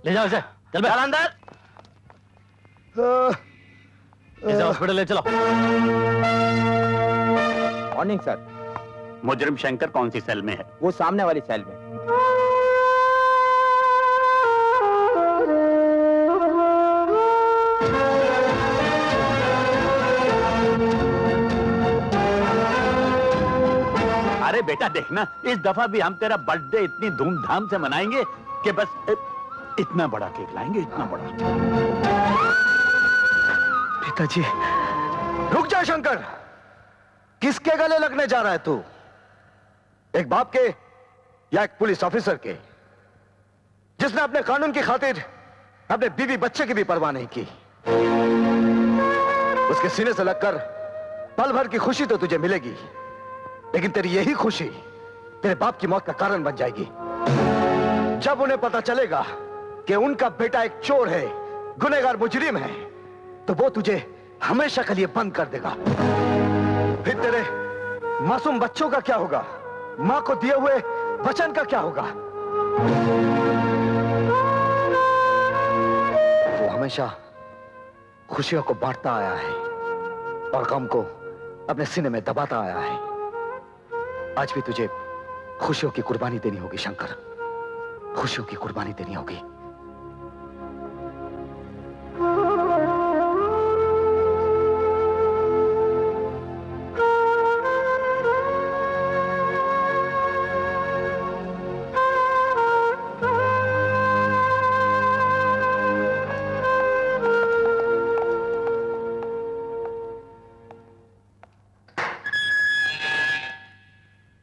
ले जाओ इसे, चल बे। अंदर। इसे हॉस्पिटल ले चलो। Morning sir. मुजरिम शंकर कौन सी सेल में है? वो सामने वाली सेल में। अरे बेटा देखना, इस दफा भी हम तेरा बर्थडे इतनी धूमधाम से मनाएंगे कि बस इतना बड़ा केक लाएंगे, इतना बड़ा। पिताजी, रुक जा शंकर। किसके गले लगने जा रहा है तू? एक बाप के या एक पुलिस ऑफिसर के, जिसने अपने कानून की खातिर अपने बीवी बच्चे की भी परवाह नहीं की। उसके सीने से लगकर पल भर की खुशी तो तुझे मिलेगी, लेकिन तेरी यही खुशी तेरे बाप की मौत का कारण बन जाएगी। जब उन्हें पता चलेगा कि उनका बेटा एक चोर है, गुनहगार मुजरिम है, तो वो तुझे हमेशा के लिए बंद कर देगा। फिर तेरे मासूम बच्चों का क्या होगा? मां को दिए हुए वचन का क्या होगा? वो हमेशा खुशियों को बांटता आया है और गम को अपने सीने में दबाता आया है। आज भी तुझे खुशियों की कुर्बानी देनी होगी शंकर, खुशियों की कुर्बानी देनी होगी।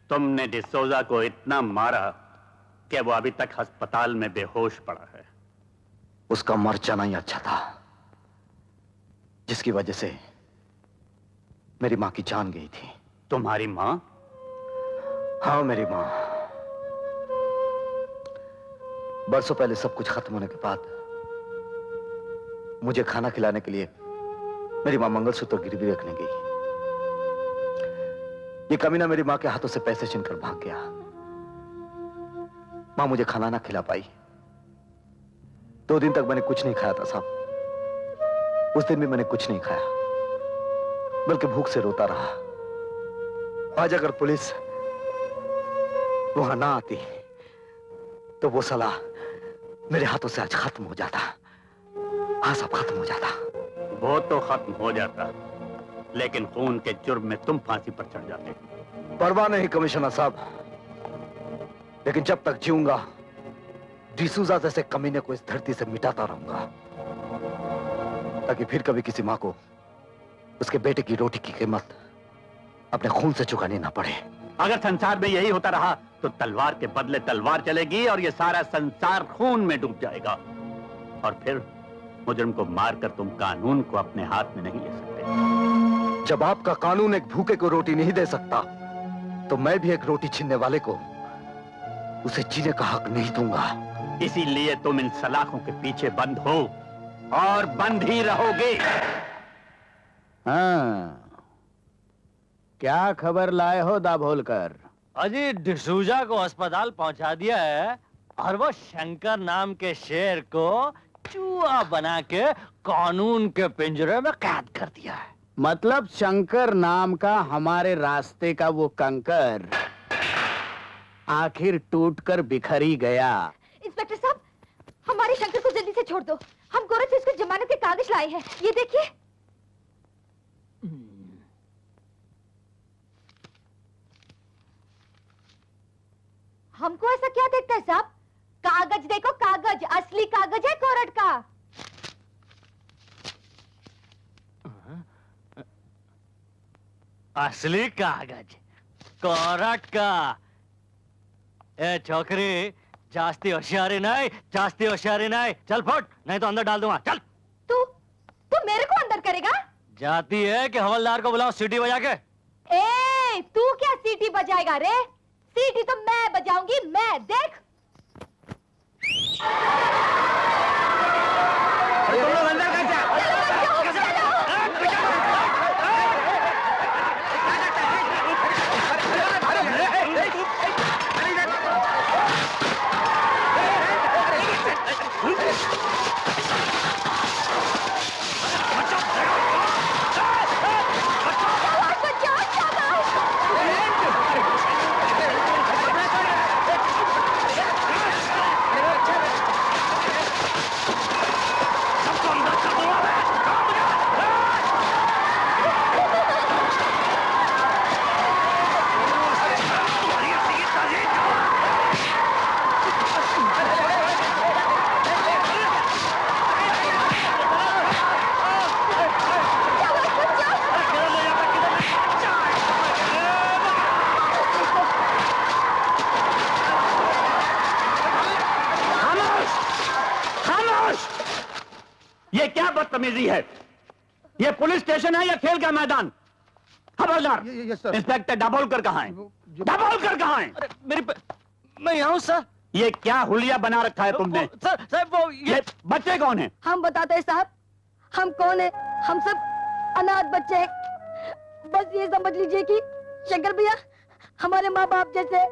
तुमने डिसोजा को इतना मारा कि वो अभी तक अस्पताल में बेहोश पड़ा है। उसका मर जाना ही अच्छा था, जिसकी वजह से मेरी मां की जान गई थी। तुम्हारी मां? हाँ, मेरी मां। बरसों पहले सब कुछ खत्म होने के बाद मुझे खाना खिलाने के लिए मेरी मां मंगलसूत्र गिरवी रखने गई। ये कमीना मेरी मां के हाथों से पैसे छीनकर भाग गया। मां मुझे खाना ना खिला पाई। 2 दिन तक मैंने कुछ नहीं खाया था साहब। उस दिन भी मैंने कुछ नहीं खाया, बल्कि भूख से रोता रहा। आज अगर पुलिस वहां ना आती तो वो साला मेरे हाथों से आज खत्म हो जाता। हाँ, सब खत्म हो जाता। वो तो खत्म हो जाता, लेकिन खून के जुर्म में तुम फांसी पर चढ़ जाते। परवाह नहीं कमिश्नर साहब, लेकिन जब तक जीऊंगा डिसूजा जैसे कमीने को इस धरती से मिटाता रहूंगा, ताकि फिर कभी किसी मां को उसके बेटे की रोटी की कीमत अपने खून से चुकानी ना पड़े। अगर संसार में यही होता रहा तो तलवार के बदले तलवार चलेगी और ये सारा संसार खून में डूब जाएगा। और फिर मुजरिम को मारकर तुम कानून को अपने हाथ में नहीं ले सकते। जब आपका कानून एक भूखे को रोटी नहीं दे सकता, तो मैं भी एक रोटी छीनने वाले को उसे जीने का हक नहीं दूंगा। इसीलिए तुम इन सलाखों के पीछे बंद हो और बंद ही रहोगे। हाँ, क्या खबर लाए हो दाभोलकर? अजी डिसूजा को अस्पताल पहुंचा दिया है और वो शंकर नाम के शेर को चूहा बना के कानून के पिंजरे में कैद कर दिया है। मतलब शंकर नाम का हमारे रास्ते का वो कंकर आखिर टूटकर बिखर ही गया। इंस्पेक्टर साहब, हमारे शंकर को जल्दी से छोड़ दो। हम गोरख से उसको जमानत के कागज लाए हैं, ये देखिए। हमको ऐसा क्या देखता है साहब? कागज देखो, कागज, असली कागज है कोर्ट का। असली कागज कोर्ट का। ए छोकरी, जास्ती होशियारी नहीं, जास्ती होशियारी नहीं। चल फुट, नहीं तो अंदर डाल दूंगा। चल। तू मेरे को अंदर करेगा? जाती है कि हवलदार को बुलाओ सीटी बजा के। ए, तू क्या सीटी बजाएगा रे? सीटी तो मैं बजाऊंगी, मैं। देख। तुम लोग अंदर कैसे? खामोश! ये क्या बदतमीजी है? ये पुलिस स्टेशन है या खेल का मैदान? खबरदार! इंस्पेक्टर दाभोलकर कहाँ है? दाभोलकर कहाँ है? मैं यहाँ हूँ सर। ये क्या हुलिया बना रखा है तुमने? सर वो ये बच्चे कौन हैं? हम बताते हैं साहब, हम कौन है? हम सब अनाथ बच्चे हैं। बस ये समझ लीजिए कि शंकर भैया हमारे माँ बाप जैसे।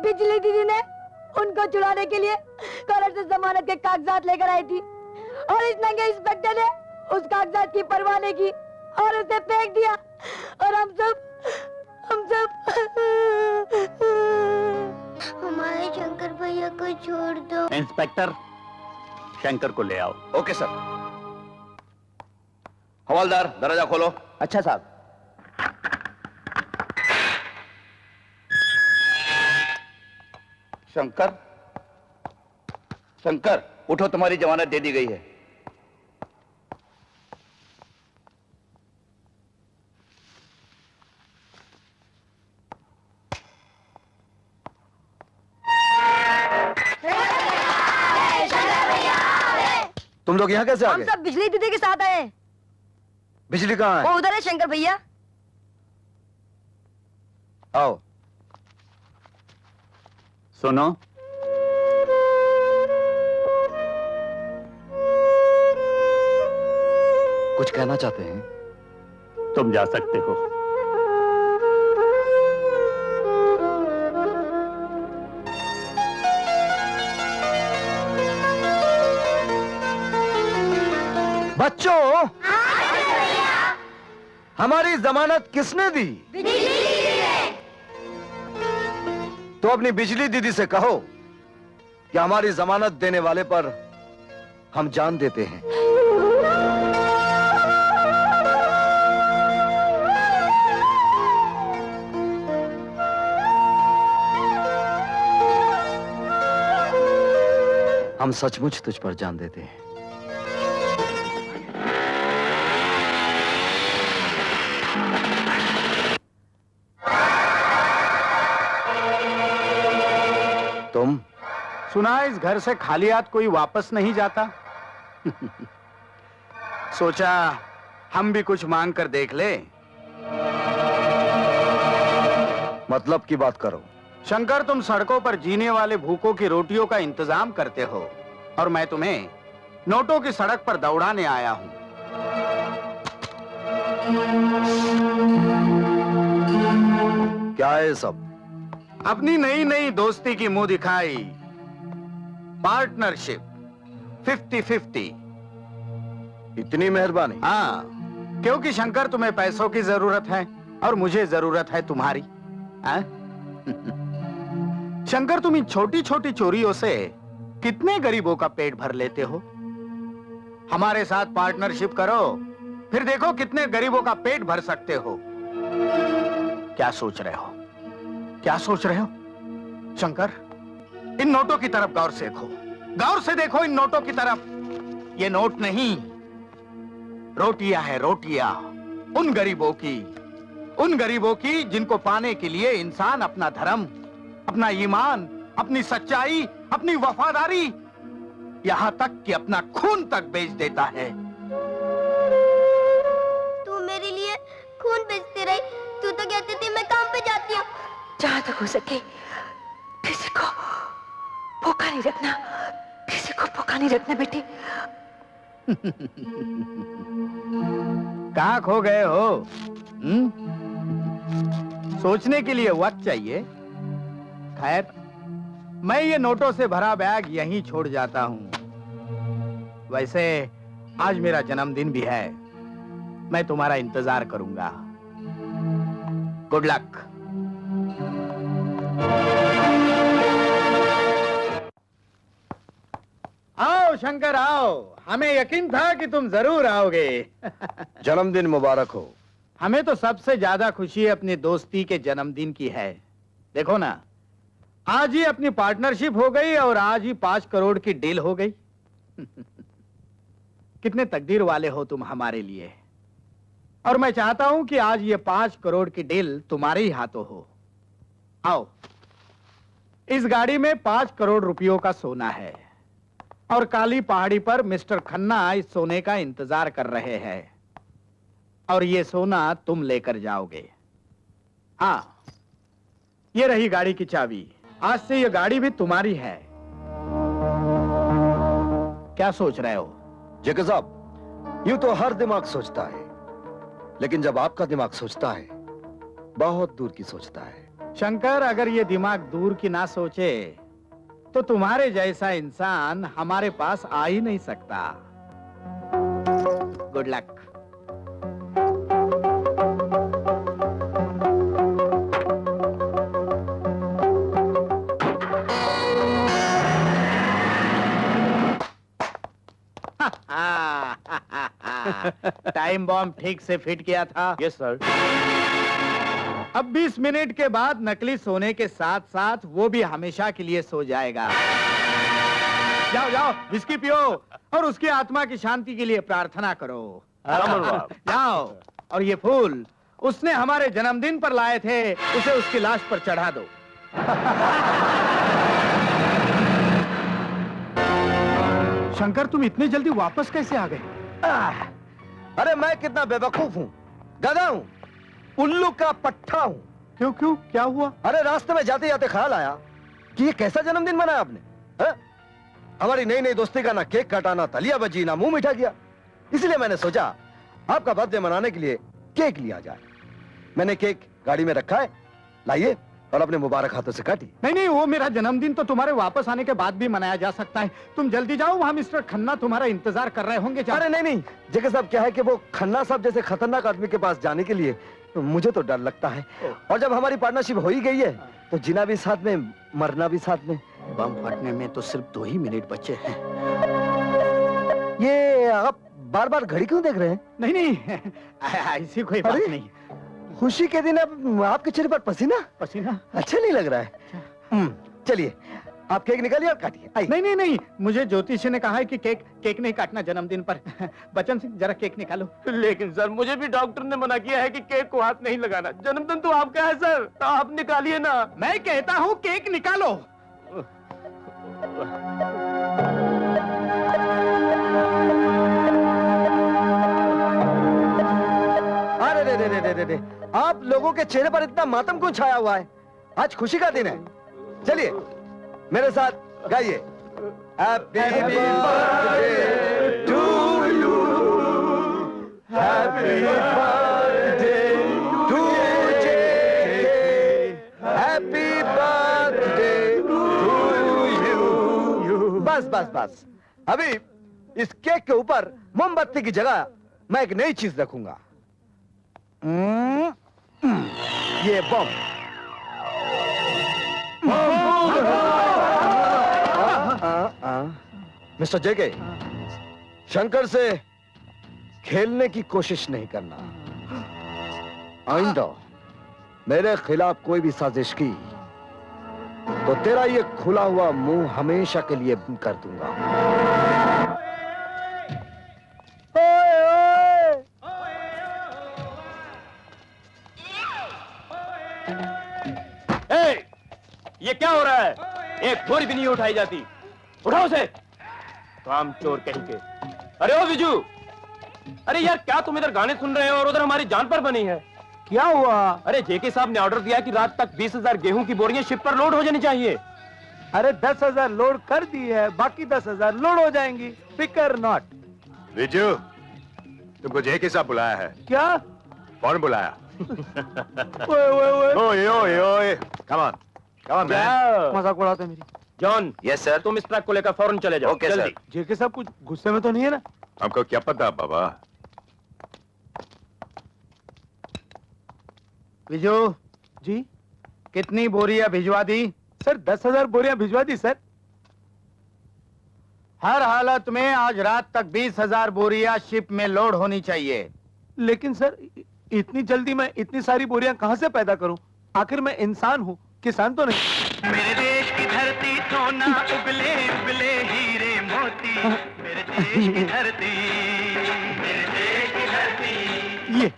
बिजली दीदी ने उनको छुड़ाने के लिए कोर्ट से जमानत के कागजात लेकर आई थी और इस नंगे इंस्पेक्टर ने उस कागजात की परवाह नहीं की और उसे फेंक दिया। और हम सब हमारे शंकर भैया को छोड़ दो। इंस्पेक्टर, शंकर को ले आओ। Okay sir. हवलदार, दरवाजा खोलो। अच्छा साहब। शंकर, शंकर उठो, तुम्हारी जमानत दे दी गई है। तुम लोग यहाँ कैसे आ हम गए? सब बिजली दीदी के साथ आए हैं। बिजली कहाँ है? वो उधर है शंकर भैया। आओ। सुनो, कुछ कहना चाहते हैं? तुम जा सकते हो। बच्चों, हमारी जमानत किसने दी? तो अपनी बिजली दीदी से कहो कि हमारी जमानत देने वाले पर हम जान देते हैं। हम सचमुच तुझ पर जान देते हैं। तुम? सुना इस घर से खाली हाथ कोई वापस नहीं जाता। सोचा हम भी कुछ मांग कर देख ले। मतलब की बात करो। शंकर, तुम सड़कों पर जीने वाले भूखों की रोटियों का इंतजाम करते हो और मैं तुम्हें नोटों की सड़क पर दौड़ाने आया हूं। क्या है सब? अपनी नई नई दोस्ती की मुंह दिखाई, पार्टनरशिप 50-50। इतनी मेहरबानी। हाँ, क्योंकि शंकर तुम्हें पैसों की जरूरत है और मुझे जरूरत है तुम्हारी। शंकर, तुम इन छोटी छोटी चोरियों से कितने गरीबों का पेट भर लेते हो। हमारे साथ पार्टनरशिप करो, फिर देखो कितने गरीबों का पेट भर सकते हो। क्या सोच रहे हो? क्या सोच रहे हो? शंकर, इन नोटों की तरफ गौर से देखो। गौर से देखो इन नोटों की तरफ। ये नोट नहीं, रोटियां है, रोटियां। उन गरीबों की जिनको पाने के लिए इंसान अपना धर्म, अपना ईमान, अपनी सच्चाई, अपनी वफादारी, यहां तक कि अपना खून तक बेच देता है। तू मेरे लिए खून बेचती रही। तू तो कहती थी मैं काम पे जाती हूँ। जहां तक हो सके किसी को भूखा नहीं रखना, किसी को भूखा नहीं रखना बेटी। कहां खो गए हो? सोचने के लिए वक्त चाहिए। खैर, मैं ये नोटों से भरा बैग यहीं छोड़ जाता हूं। वैसे आज मेरा जन्मदिन भी है। मैं तुम्हारा इंतजार करूंगा। Good luck. आओ शंकर, आओ। हमें यकीन था कि तुम जरूर आओगे। जन्मदिन मुबारक हो। हमें तो सबसे ज्यादा खुशी अपनी दोस्ती के जन्मदिन की है। देखो ना, आज ही अपनी पार्टनरशिप हो गई और आज ही 5 करोड़ की डील हो गई। कितने तकदीर वाले हो तुम हमारे लिए। और मैं चाहता हूं कि आज ये 5 करोड़ की डील तुम्हारे ही हाथों हो। आओ, इस गाड़ी में 5 करोड़ रुपयों का सोना है और काली पहाड़ी पर मिस्टर खन्ना इस सोने का इंतजार कर रहे हैं और ये सोना तुम लेकर जाओगे। हाँ, ये रही गाड़ी की चाबी। आज से ये गाड़ी भी तुम्हारी है। क्या सोच रहे हो? जेके साहब, यूं तो हर दिमाग सोचता है, लेकिन जब आपका दिमाग सोचता है, बहुत दूर की सोचता है। शंकर, अगर ये दिमाग दूर की ना सोचे तो तुम्हारे जैसा इंसान हमारे पास आ ही नहीं सकता। Good luck. टाइम बॉम्ब ठीक से फिट किया था? Yes sir. अब 20 मिनट के बाद नकली सोने के साथ साथ वो भी हमेशा के लिए सो जाएगा। जाओ जाओ, विस्की पियो और उसकी आत्मा की शांति के लिए प्रार्थना करो। जाओ, और ये फूल उसने हमारे जन्मदिन पर लाए थे, उसे उसकी लाश पर चढ़ा दो। शंकर, तुम इतनी जल्दी वापस कैसे आ गए? अरे मैं कितना बेवकूफ हूँ, गधा हूँ, उल्लू का पट्टा हूँ। क्यों क्यों, क्या हुआ? अरे रास्ते में जाते जाते ख्याल आया कि ये कैसा जन्मदिन मनाया आपने। हमारी नई नई दोस्ती का ना केक काटा, ना तलिया बजी, ना मुंह मीठा किया। इसलिए मैंने सोचा आपका बर्थडे मनाने के लिए केक लिया जाए। मैंने केक गाड़ी में रखा है, लाइए, और अपने मुबारक हाथों से काटिए। नहीं नहीं, वो मेरा जन्मदिन तो तुम्हारे वापस आने के बाद भी मनाया जा सकता है। तुम जल्दी जाओ, वहाँ मिस्टर खन्ना तुम्हारा इंतजार कर रहे होंगे। अरे नहीं नहीं जेके साहब, क्या है कि वो खन्ना साहब जैसे खतरनाक आदमी के पास जाने के लिए मुझे तो डर लगता है। और जब हमारी पार्टनरशिप हो ही गई है तो जीना भी साथ में, मरना भी साथ में। बम फटने में तो सिर्फ 2 ही मिनट बचे हैं। ये आप बार बार घड़ी क्यों देख रहे हैं? नहीं नहीं, ऐसी कोई बात नहीं। खुशी के दिन अब आपके चेहरे पर पसीना पसीना अच्छा नहीं लग रहा है। चलिए, आप केक निकालिए और काटिए। नहीं नहीं नहीं, मुझे ज्योतिषी ने कहा है कि केक नहीं काटना जन्मदिन पर। बच्चन सिंह, जरा केक निकालो। लेकिन सर, मुझे भी डॉक्टर ने मना किया है कि केक को हाथ नहीं लगाना। जन्मदिन तो आपका है सर, तो आप निकालिए ना। मैं कहता हूँ केक निकालो। अरे रे रे, आप लोगों के चेहरे पर इतना मातम क्यों छाया हुआ है? आज खुशी का दिन है। चलिए मेरे साथ गाइए। Happy birthday to you, happy birthday to JK, happy birthday to you. बस बस बस, अभी इस केक के ऊपर मोमबत्ती की जगह मैं एक नई चीज रखूंगा। ये बम। मिस्टर जेके, शंकर से खेलने की कोशिश नहीं करना। आइंदा मेरे खिलाफ कोई भी साजिश की तो तेरा ये खुला हुआ मुंह हमेशा के लिए बंद कर दूंगा। ये क्या हो रहा है? एक बोरी भी नहीं उठाई जाती। उठाओ उसे। काम चोर कहीं के। अरे ओ विजू, अरे यार, क्या तुम इधर गाने सुन रहे हो और उधर हमारी जान पर बनी है? क्या हुआ? अरे जेके साहब ने ऑर्डर दिया कि रात तक 20,000 गेहूं की बोरियां शिप पर लोड हो जानी चाहिए। अरे 10,000 लोड कर दी है, बाकी 10,000 लोड हो जाएंगी। फिकर नॉट। विजू, तुमको जेके साहब बुलाया है। क्या? कौन बुलाया? ओए ओए ओए, कम ऑन मैन। मजाक उड़ाते मेरी। जॉन। Yes sir. तुम इस ट्रक को लेकर फौरन चले जाओ। Okay sir. जेके साहब कुछ गुस्से में तो नहीं है ना? हमको क्या पता बाबा। विजू जी, कितनी बोरियां भिजवा दी? सर 10,000 बोरियां भिजवा दी सर। हर हालत में आज रात तक 20,000 बोरियां शिप में लोड होनी चाहिए। लेकिन सर, इतनी जल्दी मैं इतनी सारी बोरियां कहां से पैदा करूं? आखिर मैं इंसान हूं, किसान तो नहीं। मेरे देश की धरती सोना उगले उगले हीरे मोती, मेरे देश की धरती, मेरे देश की धरती। ये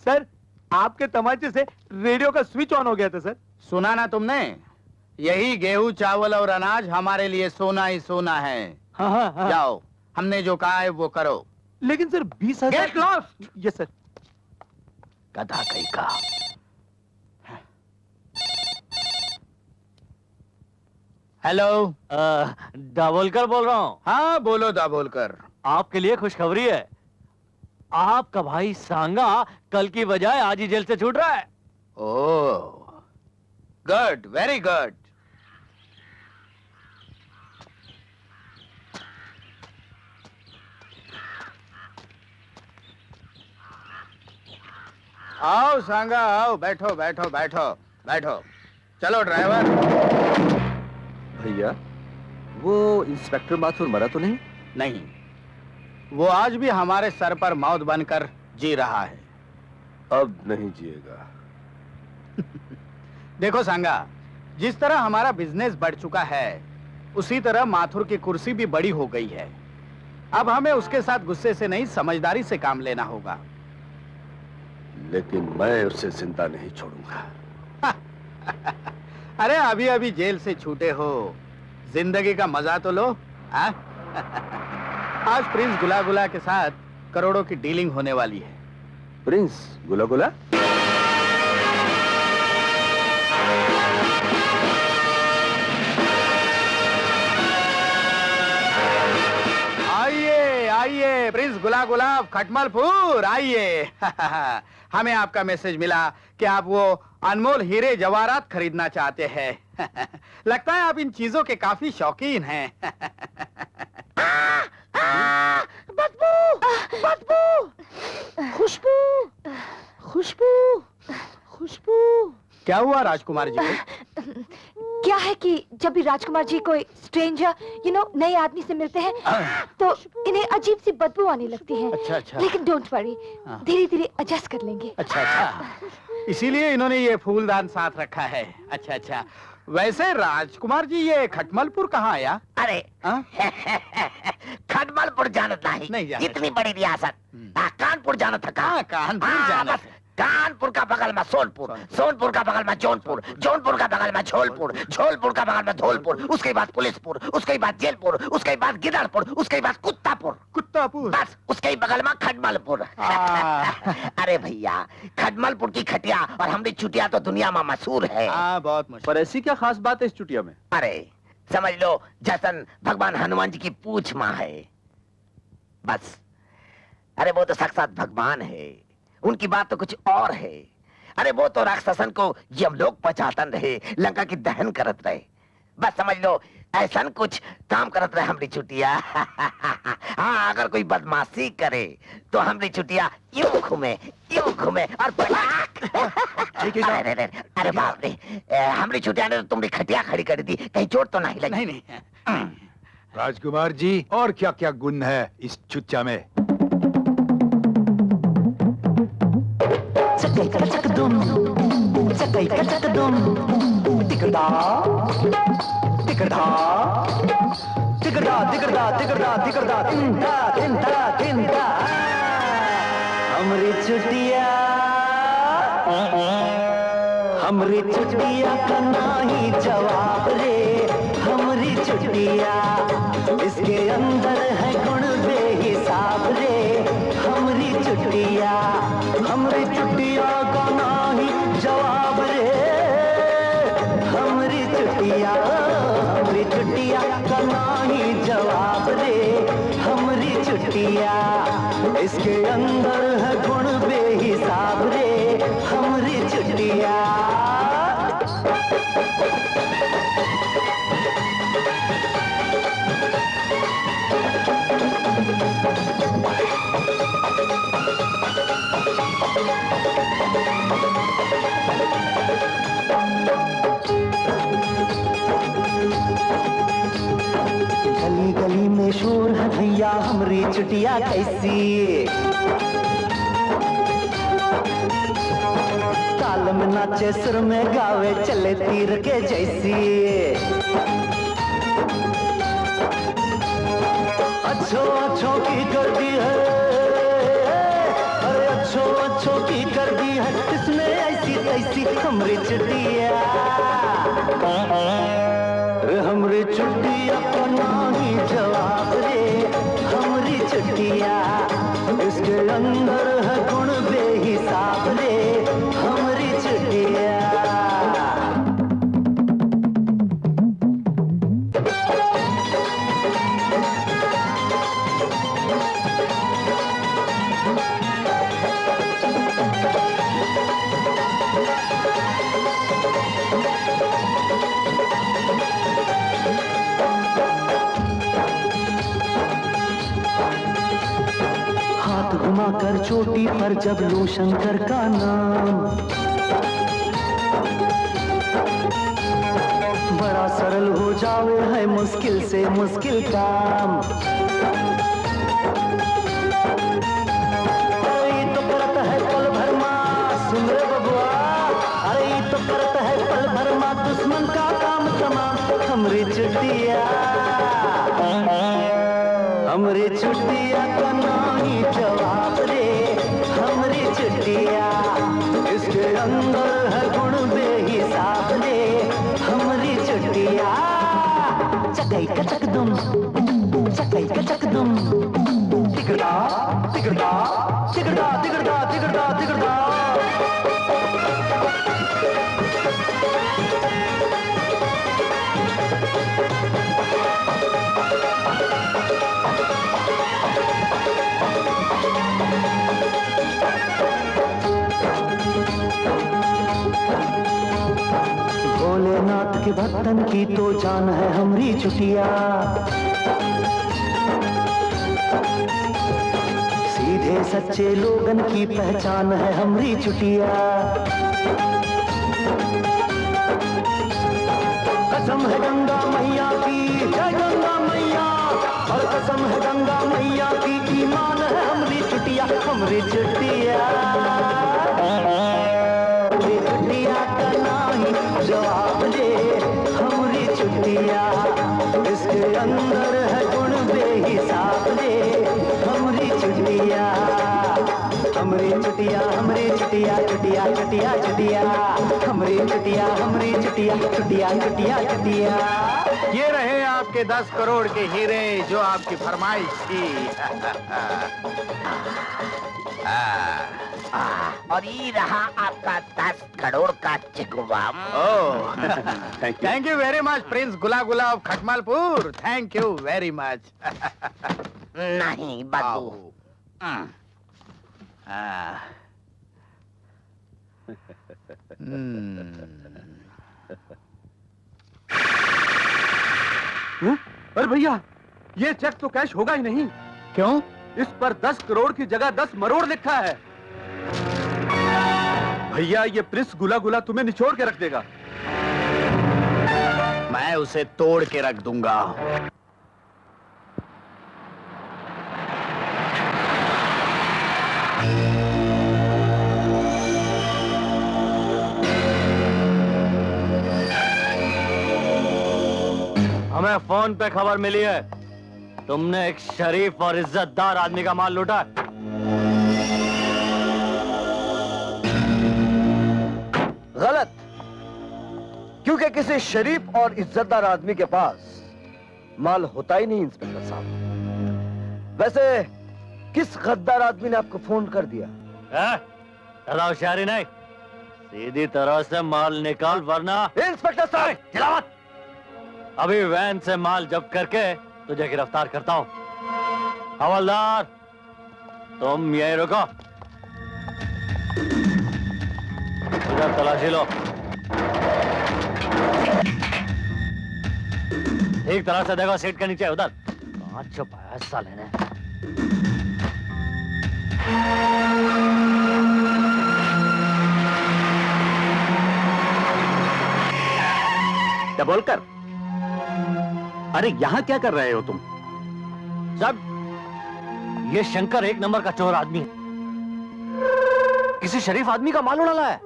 सर, आपके तमाचे से रेडियो का स्विच ऑन हो गया था सर। सुना ना तुमने? यही गेहूं, चावल और अनाज हमारे लिए सोना ही सोना है। हाँ। जाओ, हमने जो कहा है वो करो। लेकिन sir 20,000। Get lost. Yes sir. गधा कहीं का। हेलो, दाभोलकर बोल रहा हूँ। हाँ बोलो दाभोलकर। आपके लिए खुशखबरी है। आपका भाई सांगा कल की बजाय आज ही जेल से छूट रहा है। ओह, गुड, वेरी गुड। आओ सांगा, आओ, बैठो बैठो बैठो बैठो। चलो ड्राइवर। भैया, वो इंस्पेक्टर माथुर मरा तो नहीं? नहीं, वो आज भी हमारे सर पर मौत बनकर जी रहा है। अब नहीं जिएगा। देखो सांगा, जिस तरह हमारा बिजनेस बढ़ चुका है, उसी तरह माथुर की कुर्सी भी बड़ी हो गई है। अब हमें उसके साथ गुस्से से नहीं, समझदारी से काम लेना होगा। लेकिन मैं उसे जिंदा नहीं छोड़ूंगा। अरे अभी अभी जेल से छूटे हो, जिंदगी का मजा तो लो। आज प्रिंस गुला गुला के साथ करोड़ों की डीलिंग होने वाली है। प्रिंस गुला गुला? आइए आइए प्रिंस गुला गुलाब खटमलपुर, आइए। हमें आपका मैसेज मिला कि आप वो अनमोल हीरे जवाहरात खरीदना चाहते हैं। लगता है आप इन चीजों के काफी शौकीन हैं। बदबू, बदबू, खुशबू, खुशबू, खुशबू। क्या हुआ राजकुमार जी को? क्या है कि जब भी राजकुमार जी कोई स्ट्रेंजर नए आदमी से मिलते हैं तो इन्हें अजीब सी बदबू आने लगती है। अच्छा अच्छा। लेकिन डोंट वरी, धीरे धीरे एडजस्ट कर लेंगे। अच्छा अच्छा, इसीलिए इन्होंने ये फूलदान साथ रखा है। अच्छा अच्छा। वैसे राजकुमार जी, ये खटमलपुर कहाँ आया? अरे खटमलपुर जाना नहीं जाना। इतनी बड़ी रियासत। कानपुर जाना था। कानपुर जाना। कानपुर का बगल में सोनपुर, सोनपुर का बगल में जौनपुर, जौनपुर का बगल में झोलपुर, झोलपुर का बगल में धौलपुर, उसके बाद पुलिसपुर, उसके बाद जेलपुर, उसके बाद गिदड़पुर, उसके बाद कुत्तापुर, कुत्तापुर, बस उसके बगल में खटमलपुर। अरे भैया, खटमलपुर की खटिया और हमारी चुटिया तो दुनिया में मशहूर है। बहुत मशहूर। पर ऐसी क्या खास बात है इस चुटिया में? अरे समझ लो जैसन भगवान हनुमान जी की पूछ माँ है, बस। अरे वो तो साक्षात भगवान है, उनकी बात तो कुछ और है। अरे वो तो राक्षसन को यमलोक पहुंचातन रहे, लंका की दहन करत रहे। बस समझ लो ऐसा कुछ काम करत रहे हमारी चुटिया। हाँ, अगर कोई बदमाशी करे तो हमारी चुटिया यूं घूमे और अरे बाप रे, हमारी चुटिया ने तो तुम्हारी खटिया खड़ी कर दी, कहीं चोट तो नहीं लगी? नहीं। राजकुमार जी, और क्या क्या गुण है इस चुच्चा में? हमरी चुटिया का नाही जवाब रे, हमरी चुटिया इसके अंदर है गुण बेहिसाब रे, हमरी चुटिया का नाही जवाब रे, हमरी चुटिया का नाही जवाब रे, हमरी चुटिया इसके अंदर है गुण बेहिसाब रे, हमरी चुटिया। गली गली में शोर है भैया, हमरी चुटिया कैसी, ताल में नाचे सुर में गावे चले तीर के जैसी। अच्छों की कर दी है, अरे अच्छों की कर दी है, इसमें ऐसी तैसी हमरी चुटिया, हमरी चुटिया का नाही जवाब शर्मा कर चोटी पर जब लूं शंकर का नाम। बड़ा सरल हो जावे है मुश्किल से मुश्किल काम। अरे ये तो करत है पल भर मां, सुन रे बबुआ, अरे ये तो करत है पल भर मां दुश्मन का काम तमाम। हमरी चुटिया का नहीं जवाब रे, हमरी चुटिया इसके अंदर है गुण बेहिसाब रे, हमरी चुटिया। चकई का चकदुम, चकई का चकदुम, तिगड़ा तिगड़ा तिगड़ा तिगड़ा तिगड़ा तिगड़ा। भोलेनाथ के भक्तन की तो जान है हमरी चुटिया। सीधे सच्चे लोगन की पहचान है हमरी चुटिया। कसम है गंगा मैया की, जय गंगा मैया, और कसम है गंगा मैया की, ईमान है हमरी चुटिया, हमरी चुटिया। जवाब दे हमरी चुटिया, इसके अंदर है गुण बेहिसाब दे, हमरी चुटिया। हमरी चुटिया, हमरी चुटिया, चुटिया चुटिया चुटिया, हमरी चुटिया, हमरी चुटिया, चुटिया चुटिया चुटिया। ये रहे आपके 10 करोड़ के हीरे जो आपकी फरमाइश थी। और ये रहा आपका 10 करोड़ का चिकवा। Thank you very much prince Gula Gula of Khatmalpur, thank you very much. नहीं बाबू। अरे भैया, ये चेक तो कैश होगा ही नहीं। क्यों? इस पर 10 करोड़ की जगह 10 मरोड़ लिखा है। भैया, ये प्रिंस गुला गुला तुम्हें निचोड़ के रख देगा। मैं उसे तोड़ के रख दूंगा। हमें फोन पे खबर मिली है तुमने एक शरीफ और इज्जतदार आदमी का माल लूटा है। गलत, क्योंकि किसी शरीफ और इज्जतदार आदमी के पास माल होता ही नहीं इंस्पेक्टर साहब। वैसे किस गद्दार आदमी ने आपको फोन कर दिया? ज्यादा होशियारी नहीं, सीधी तरह से माल निकाल वरना। इंस्पेक्टर साहब, चिल्लावत। अभी वैन से माल जब्त करके तुझे गिरफ्तार करता हूं। हवलदार, तुम यहीं रुको, उधर तलाशी लो। ठीक तरह से देखो, सीट के नीचे उधर। कहां छुपाया साले ने? क्या बोलकर? अरे यहां क्या कर रहे हो तुम? सब ये शंकर एक नंबर का चोर आदमी है, किसी शरीफ आदमी का माल उड़ा है।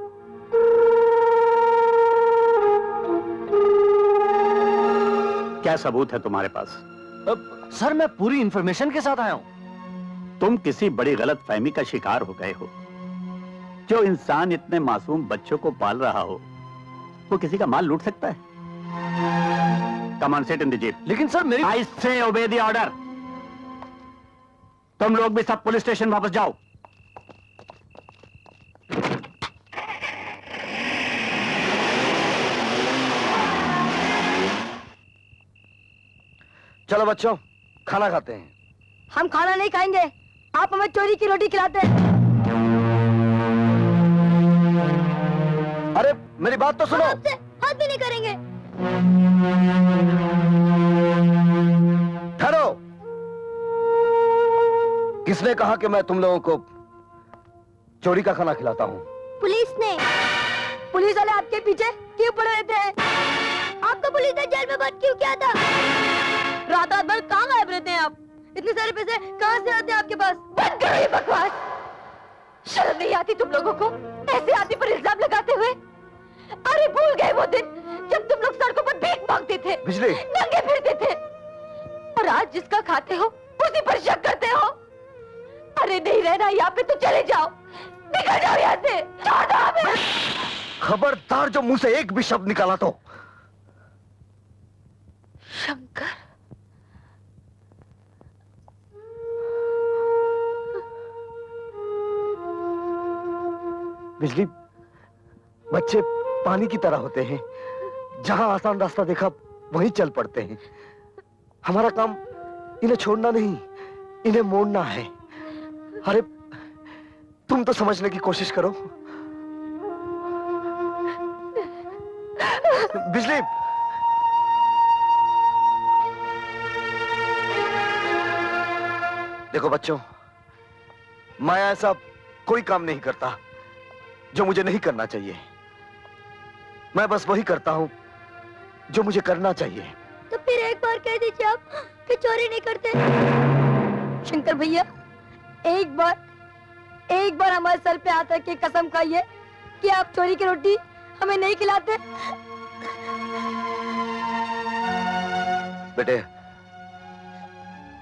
क्या सबूत है तुम्हारे पास? सर, मैं पूरी इंफॉर्मेशन के साथ आया हूं। तुम किसी बड़ी गलत फहमी का शिकार हो गए हो। जो इंसान इतने मासूम बच्चों को पाल रहा हो, वो किसी का माल लूट सकता है? Come on, sit in the jeep. लेकिन सर मेरी I say obey the order. तुम लोग भी सब पुलिस स्टेशन वापस जाओ। चलो बच्चों, खाना खाते हैं। हम खाना नहीं खाएंगे, आप हमें चोरी की रोटी खिलाते हैं। अरे मेरी बात तो सुनो। हम आपसे हाथ भी नहीं करेंगे। ठहरो, किसने कहा कि मैं तुम लोगों को चोरी का खाना खिलाता हूँ? पुलिस ने। पुलिस वाले आपके पीछे क्यों पड़े रहते हैं? आपको पुलिस ने जेल में बंद क्यों किया था? रात रात भर कहाँ गायब रहते हैं आप? इतने सारे पैसे कहाँ से आते हैं आपके पास? बंद करो ये बकवास। शर्म नहीं आती तुम लोगों को ऐसे आदमी पर इल्जाम लगाते हुए? अरे भूल गए वो दिन जब तुम लोग सड़कों पर भीख मांगते थे, बिजली, नंगे फिरते थे, और आज जिसका खाते हो उसी पर शक करते हो। अरे नहीं रहना यहाँ पे तो चले जाओ, निकल जाओ यहाँ से, छोड़ दो हमें। खबरदार जो मुंह से एक भी शब्द निकाला तो। शंकर, बिजली, बच्चे पानी की तरह होते हैं, जहां आसान रास्ता देखा वहीं चल पड़ते हैं। हमारा काम इन्हें छोड़ना नहीं, इन्हें मोड़ना है। अरे तुम तो समझने की कोशिश करो। बिजली, देखो बच्चों, मैं ऐसा कोई काम नहीं करता जो मुझे नहीं करना चाहिए। मैं बस वही करता हूं जो मुझे करना चाहिए। तो फिर एक बार कह दीजिए आप कि चोरी नहीं करते। शंकर भैया, एक बार हमारे सर पे हाथ रख के कसम खाइए कि आप चोरी की रोटी हमें नहीं खिलाते। बेटे,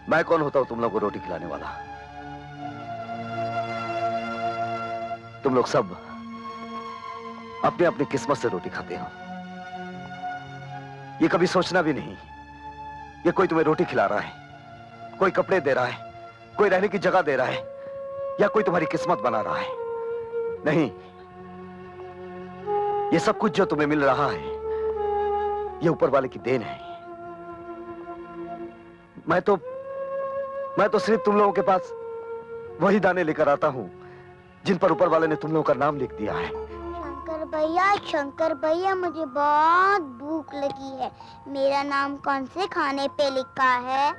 मैं कौन होता हूं तुम लोगों को रोटी खिलाने वाला? तुम लोग सब अपने अपनी किस्मत से रोटी खाते हो। ये कभी सोचना भी नहीं ये कोई तुम्हें रोटी खिला रहा है, कोई कपड़े दे रहा है, कोई रहने की जगह दे रहा है, या कोई तुम्हारी किस्मत बना रहा है। नहीं, ये सब कुछ जो तुम्हें मिल रहा है ये ऊपर वाले की देन है। मैं तो सिर्फ तुम लोगों के पास वही दाने लेकर आता हूं जिन पर ऊपर वाले ने तुम लोगों का नाम लिख दिया है। शंकर भैया, मुझे बहुत भूख लगी है। मेरा नाम कौन से खाने पे लिखा है?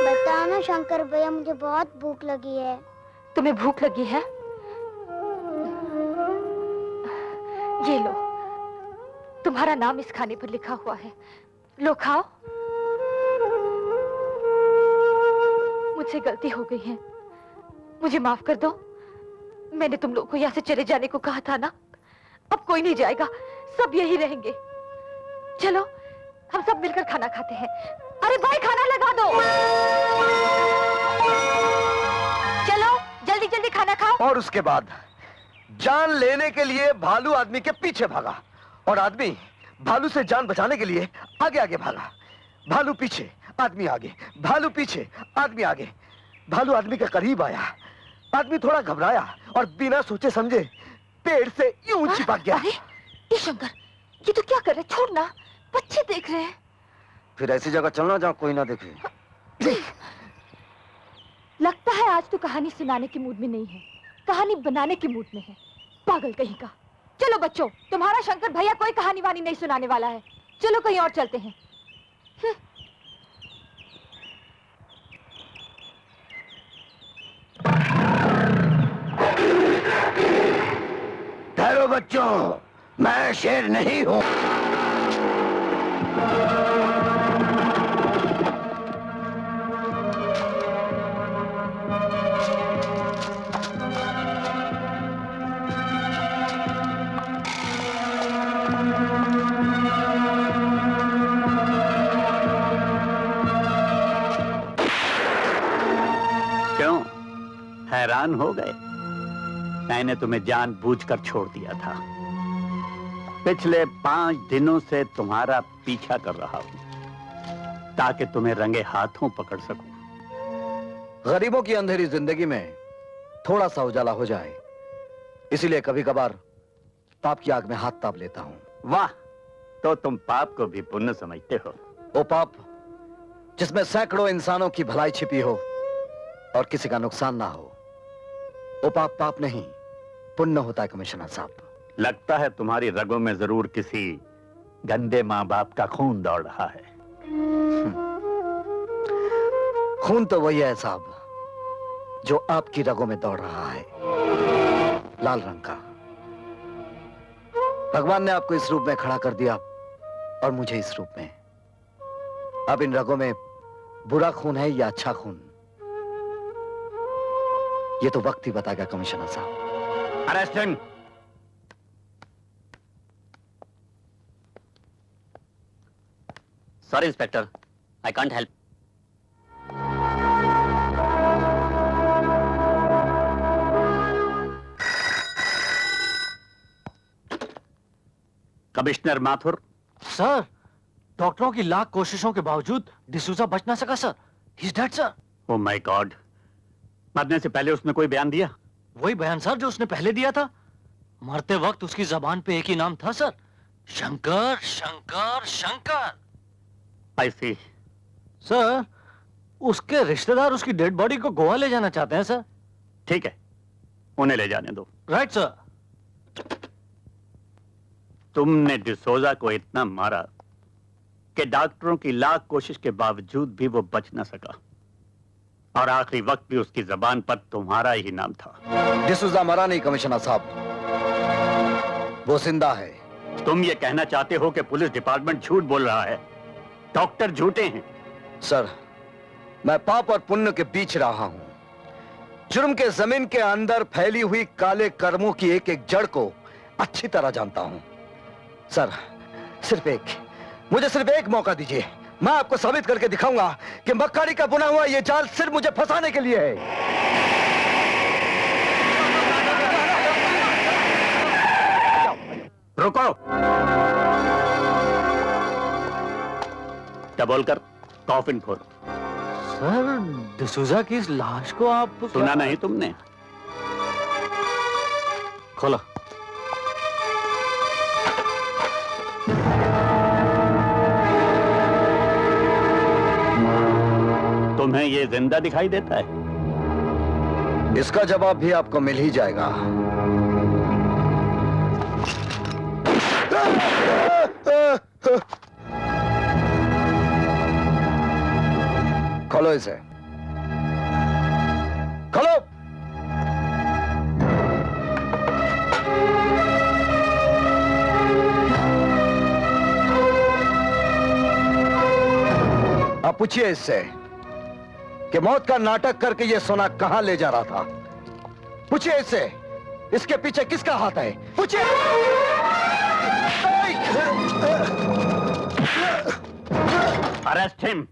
बताओ ना शंकर भैया, मुझे बहुत भूख लगी है। तुम्हें भूख लगी है? ये लो, तुम्हारा नाम इस खाने पर लिखा हुआ है, लो खाओ। मुझसे गलती हो गई है, मुझे माफ कर दो। मैंने तुम लोग को यहाँ से चले जाने को कहा था ना। अब कोई नहीं जाएगा, सब यही रहेंगे। चलो हम सब मिलकर खाना खाते हैं। अरे भाई, खाना लगा दो। चलो जल्दी जल्दी खाना खाओ। और उसके बाद जान लेने के लिए भालू आदमी के पीछे भागा, और आदमी भालू से जान बचाने के लिए आगे आगे भागा। भालू पीछे, आदमी आगे, भालू पीछे, आदमी आगे। भालू आदमी के करीब आया, आदमी थोड़ा घबराया और बिना सोचे समझे पेड़ से यूं चिपक गया। अरे ये शंकर, ये तो क्या कर रहे? छोड़ना, बच्चे देख रहे हैं। फिर ऐसी जगह चलना जहां कोई ना देखे। लगता है आज तो कहानी सुनाने के मूड में नहीं है, कहानी बनाने के मूड में है। पागल कहीं का। चलो बच्चों, तुम्हारा शंकर भैया कोई कहानी वानी नहीं सुनाने वाला है। चलो कहीं और चलते हैं। ठहरो बच्चों, मैं शेर नहीं हूं। क्यों हैरान हो गए? मैंने तुम्हें जानबूझकर छोड़ दिया था। पिछले 5 दिनों से तुम्हारा पीछा कर रहा हूं ताकि तुम्हें रंगे हाथों पकड़ सकूं। गरीबों की अंधेरी जिंदगी में थोड़ा सा उजाला हो जाए, इसीलिए कभी कभार पाप की आग में हाथ ताप लेता हूं। वाह, तो तुम पाप को भी पुण्य समझते हो। वो पाप जिसमें सैकड़ों इंसानों की भलाई छिपी हो और किसी का नुकसान ना हो, वो पाप नहीं पुण्य होता है कमिश्नर साहब। लगता है तुम्हारी रगों में जरूर किसी गंदे माँ बाप का खून दौड़ रहा है। खून तो वही है साहब जो आपकी रगों में दौड़ रहा है, लाल रंग का। भगवान ने आपको इस रूप में खड़ा कर दिया और मुझे इस रूप में। अब इन रगों में बुरा खून है या अच्छा खून, ये तो वक्त ही बताएगा कमिश्नर साहब। Arrest him. Sorry inspector, I can't help. Commissioner Mathur. Sir, डॉक्टरों की लाख कोशिशों के बावजूद डिसूजा बच ना सका sir. He is dead sir. Oh my God, मरने से पहले उसने कोई बयान दिया? वही बयान सर जो उसने पहले दिया था। मरते वक्त उसकी जबान पे एक ही नाम था सर, शंकर शंकर शंकर। आई सी। सर, उसके रिश्तेदार उसकी डेड बॉडी को गोवा ले जाना चाहते हैं सर। ठीक है, उन्हें ले जाने दो। Right sir. तुमने डिसोजा को इतना मारा कि डॉक्टरों की लाख कोशिश के बावजूद भी वो बच ना सका, और आखिरी वक्त भी उसकी जबान पर तुम्हारा ही नाम था। डिसूजा मरा नहीं कमिश्नर साहब, वो जिंदा है। तुम ये कहना चाहते हो कि पुलिस डिपार्टमेंट झूठ बोल रहा है, डॉक्टर झूठे हैं? सर, मैं पाप और पुण्य के बीच रहा हूं। जुर्म के जमीन के अंदर फैली हुई काले कर्मों की एक एक जड़ को अच्छी तरह जानता हूं। सर, मुझे सिर्फ एक मौका दीजिए, मैं आपको साबित करके दिखाऊंगा कि मक्कारी का बुना हुआ यह जाल सिर्फ मुझे फंसाने के लिए है। रुको। डबल कर कॉफिन खोल। सर, डिसूजा की इस लाश को आप सुना नहीं तुमने? खोलो। तुम्हें ये जिंदा दिखाई देता है? इसका जवाब भी आपको मिल ही जाएगा। खोलो इसे, खोलो। अब पूछिए इससे कि मौत का नाटक करके ये सोना कहां ले जा रहा था। पूछिए इससे, इसके पीछे किसका हाथ है? पूछिए। Arrest him.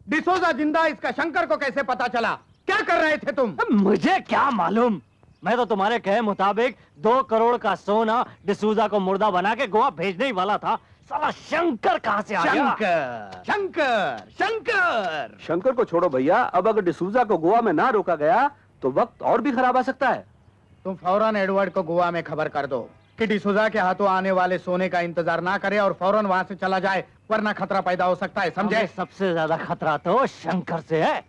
डिसोजा जिंदा, इसका शंकर को कैसे पता चला? क्या कर रहे थे तुम? मुझे क्या मालूम, मैं तो तुम्हारे कहे मुताबिक 2 करोड़ का सोना डिसूजा को मुर्दा बना के गोवा भेजने ही वाला था। साला शंकर कहां से आ गया? शंकर शंकर शंकर। शंकर को छोड़ो भैया, अब अगर डिसूजा को गोवा में ना रोका गया तो वक्त और भी खराब आ सकता है। तुम फौरन एडवर्ड को गोवा में खबर कर दो कि डिसूजा के हाथों आने वाले सोने का इंतजार ना करे और फौरन वहां से चला जाए, वरना खतरा पैदा हो सकता है, समझे? सबसे ज्यादा खतरा तो शंकर से है।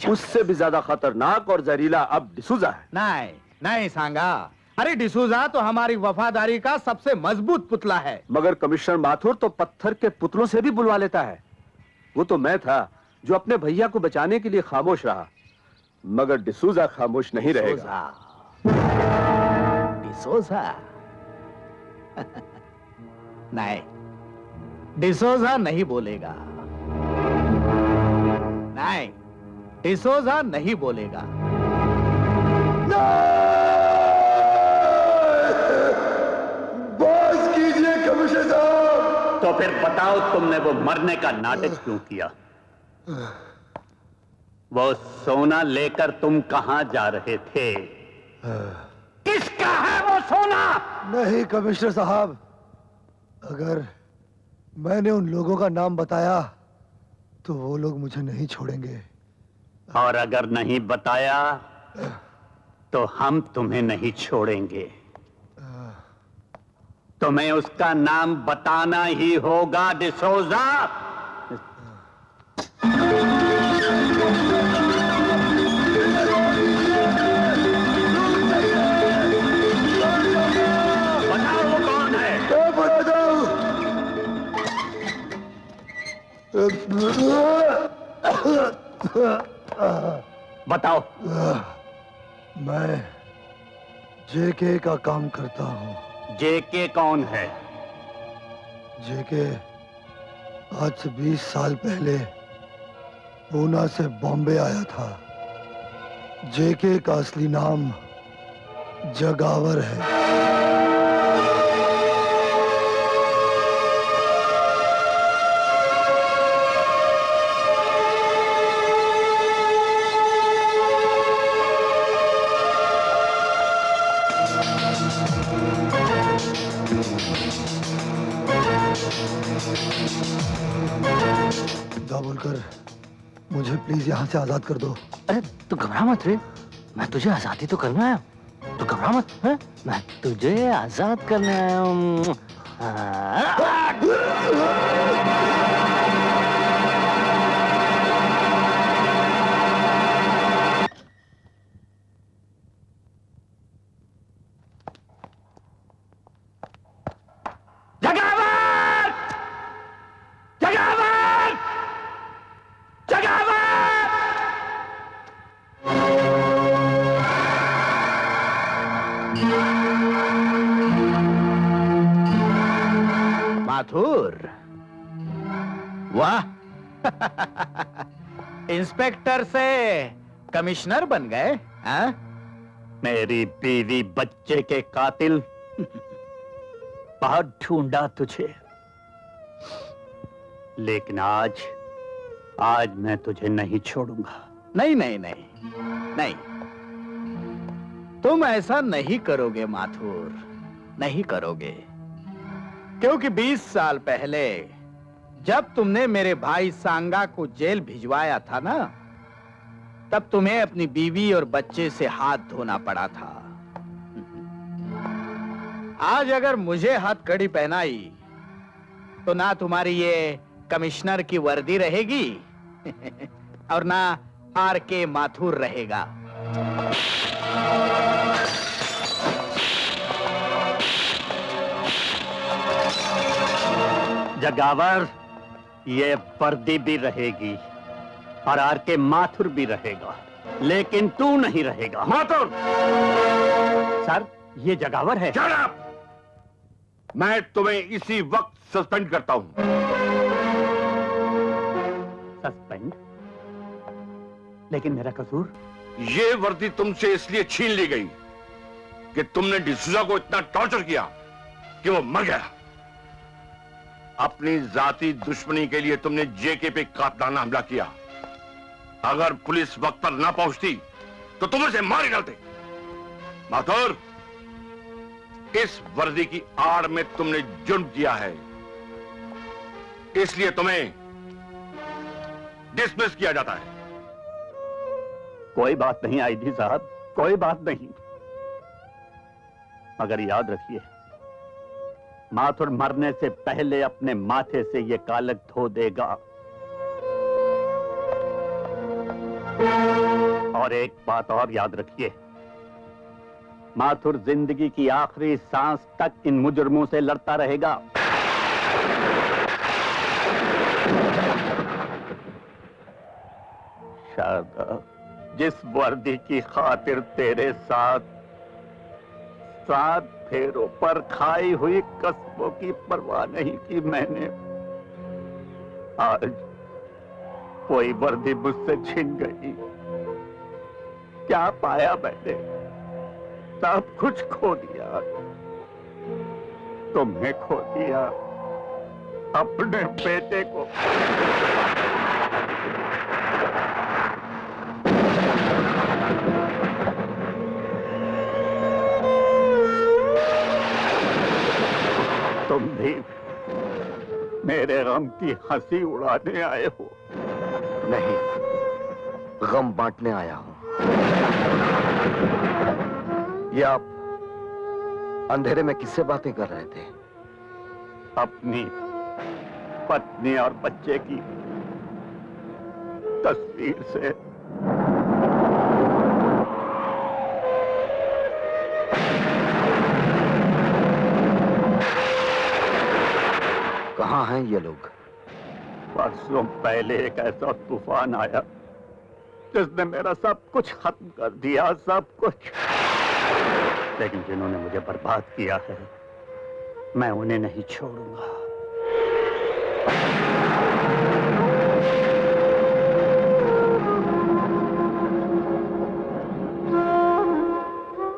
उससे भी ज्यादा खतरनाक और जहरीला अब डिसूजा है। नहीं नहीं सांगा, अरे डिसूजा तो हमारी वफादारी का सबसे मजबूत पुतला है। मगर कमिश्नर माथुर तो पत्थर के पुतलों से भी बुलवा लेता है। वो तो मैं था जो अपने भैया को बचाने के लिए खामोश रहा, मगर डिसूजा खामोश नहीं रहेगा। डिसूजा नहीं, डिसूजा नहीं बोलेगा। नहीं, डिसूजा नहीं बोलेगा। बस कीजिए कमिश्नर साहब। तो फिर बताओ, तुमने वो मरने का नाटक क्यों किया? वो सोना लेकर तुम कहां जा रहे थे? किसका है वो सोना? नहीं कमिश्नर साहब, अगर मैंने उन लोगों का नाम बताया तो वो लोग मुझे नहीं छोड़ेंगे। और अगर नहीं बताया तो हम तुम्हें नहीं छोड़ेंगे। तुम्हें उसका नाम बताना ही होगा डिसोजा। बताओ वो कौन है? बताओ। मैं जेके का काम करता हूँ। जेके कौन है? जेके आज से 20 साल पहले पूना से बॉम्बे आया था। जेके का असली नाम जगावर है। बोलकर मुझे प्लीज यहाँ से आजाद कर दो। अरे तू घबरा मत रे, मैं तुझे आजादी तो करने आया हूँ। तू घबरा मत, है? मैं तुझे आजाद करने आया हूँ। माथुर, वाह इंस्पेक्टर से कमिश्नर बन गए, हाँ? मेरी बीवी बच्चे के कातिल, बहुत ढूंढा तुझे, लेकिन आज मैं तुझे नहीं छोड़ूंगा। नहीं नहीं नहीं नहीं, तुम ऐसा नहीं करोगे माथुर, नहीं करोगे, क्योंकि 20 साल पहले जब तुमने मेरे भाई सांगा को जेल भिजवाया था ना, तब तुम्हें अपनी बीवी और बच्चे से हाथ धोना पड़ा था। आज अगर मुझे हथकड़ी पहनाई तो ना तुम्हारी ये कमिश्नर की वर्दी रहेगी और ना आर.के. माथुर रहेगा। जगावर, ये वर्दी भी रहेगी और आर.के. माथुर भी रहेगा, लेकिन तू नहीं रहेगा। माथुर! सर, ये जगावर है। Shut up! मैं तुम्हें इसी वक्त सस्पेंड करता हूं। सस्पेंड? लेकिन मेरा कसूर? ये वर्दी तुमसे इसलिए छीन ली गई कि तुमने डिसूजा को इतना टॉर्चर किया कि वो मर गया। अपनी जाती दुश्मनी के लिए तुमने जेके पे कातलाना हमला किया। अगर पुलिस वक्त पर ना पहुंचती तो तुम इसे मार ही डालते। माथुर, इस वर्दी की आड़ में तुमने जुर्म किया है, इसलिए तुम्हें डिसमिस किया जाता है। कोई बात नहीं आईजी साहब, कोई बात नहीं, मगर याद रखिए, माथुर मरने से पहले अपने माथे से ये कालक धो देगा। और एक बात और याद रखिए, माथुर जिंदगी की आखिरी सांस तक इन मुजरमों से लड़ता रहेगा। शायद जिस वर्दी की खातिर तेरे साथ 7 फेरों पर खाई हुई कसमों की परवाह नहीं की मैंने, आज कोई वर्दी मुझसे छिन गई। क्या पाया मैंने? सब कुछ खो दिया। तुम्हें खो दिया, अपने बेटे को। तुम भी मेरे गम की हंसी उड़ाने आए हो? नहीं, गम बांटने आया हूं। ये आप अंधेरे में किससे बातें कर रहे थे? अपनी पत्नी और बच्चे की तस्वीर से। कहां हैं ये लोग? बरसों पहले एक ऐसा तूफान आया जिसने मेरा सब कुछ खत्म कर दिया, सब कुछ। लेकिन जिन्होंने मुझे बर्बाद किया है, मैं उन्हें नहीं छोड़ूंगा।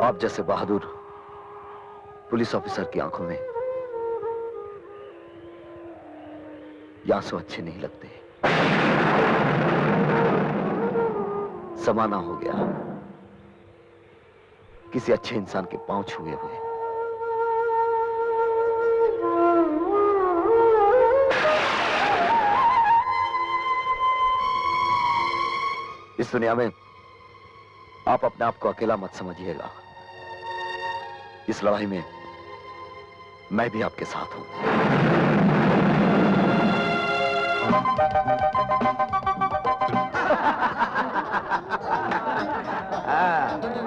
आप जैसे बहादुर पुलिस ऑफिसर की आंखों में ये आंसू अच्छे नहीं लगते। समाना हो गया किसी अच्छे इंसान के पांव छुए हुए। इस दुनिया में आप अपने आप को अकेला मत समझिएगा। इस लड़ाई में मैं भी आपके साथ हूं।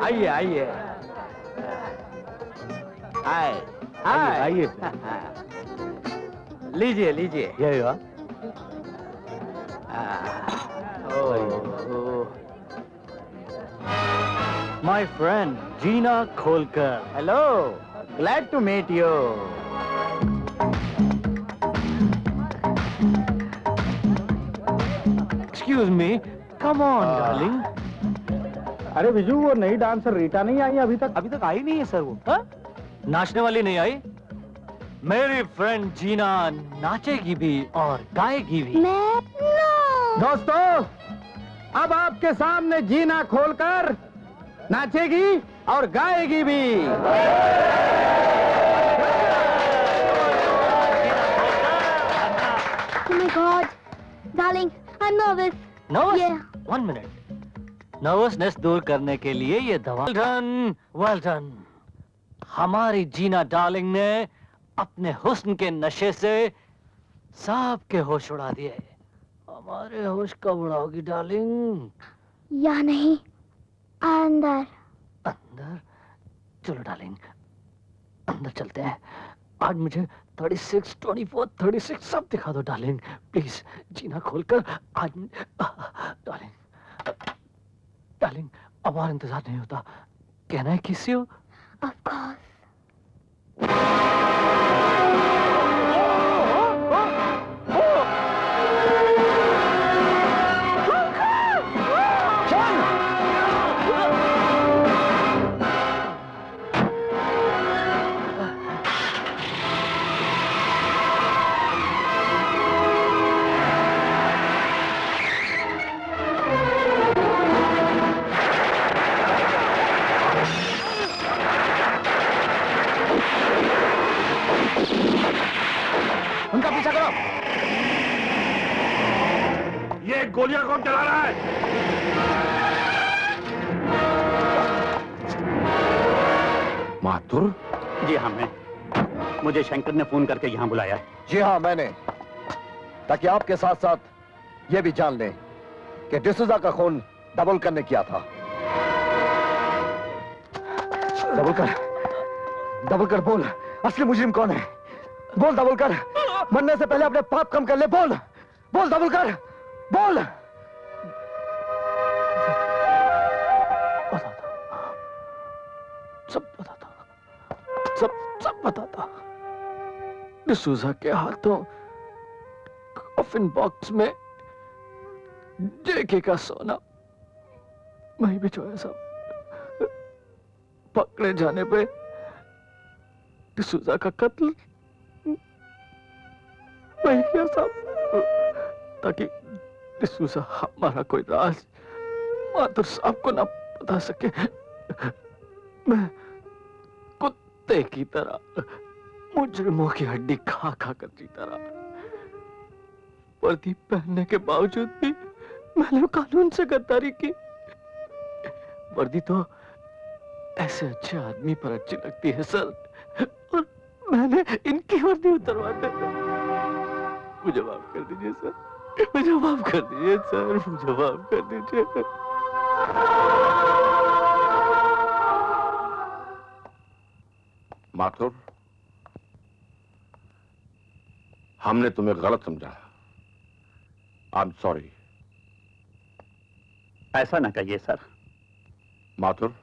आइए आइए आइए लीजिए लीजिए। My friend Gina Kholkar. Hello, glad to meet you. Excuse me, come on, darling. अरे विजू, वो नई डांसर रीटा नहीं आई अभी तक? अभी तक आई नहीं है सर वो। हा? नाचने वाली नहीं आई? मेरी फ्रेंड जीना नाचेगी भी और गाएगी भी। दोस्तों, अब आपके सामने जीना खोलकर नाचेगी और गाएगी भी। Oh my God, darling, I'm nervous. Nervous? Yeah. 1 minute. Nervousness दूर करने के लिए ये दवा। Well done. हमारी जीना डार्लिंग ने अपने हुस्न के नशे से सबके होश उड़ा दिए। हमारे होश कब उड़ाओगी डार्लिंग? या नहीं, अंदर। अंदर? चलो डार्लिंग, अंदर चलते हैं। आज मुझे 36, 24, 36 सब दिखा दो डार्लिंग, प्लीज। जीना खोलकर आज डार्लिंग, डार्लिंग, अब और इंतजार नहीं होता। कहना है किसी हो? Of course. उनका पीछा करो। ये गोलियां कौन चला रहा है? माथुर? जी हाँ, मैं। मुझे शंकर ने फोन करके यहाँ बुलाया है। जी हाँ, मैंने, ताकि आपके साथ साथ ये भी जान लें कि डिसूजा का खून दाभोलकर ने किया था। दाभोलकर बोल, असली मुजरिम कौन है? बोल दाभोलकर, मरने से पहले अपने पाप कम कर ले। बोल बोल दाभोलकर, बोल। सब बताता, सब बताता। डिसूजा के हाथों कॉफिन बॉक्स में जेके का सोना वहीं भिजवाया साहब। पकड़े जाने पे डिसूजा का कत्ल वही किया साहब, ताकि डिसूजा हमारा कोई राज माथुर साहब को ना बता सके। मैं कुत्ते की तरह मुजरिमों की हड्डी खा खा कर जीता रहा। वर्दी पहनने के बावजूद भी मैंने कानून से गद्दारी की। वर्दी तो ऐसे अच्छे आदमी पर अच्छी लगती है सर, और मैंने इनकी वर्दी उतरवा दी। मुझे माफ कर दीजिए सर, मुझे माफ कर दीजिए सर, मुझे माफ कर दीजिए। माथुर, हमने तुम्हें गलत समझा। I am sorry. ऐसा ना कहिए सर। माथुर,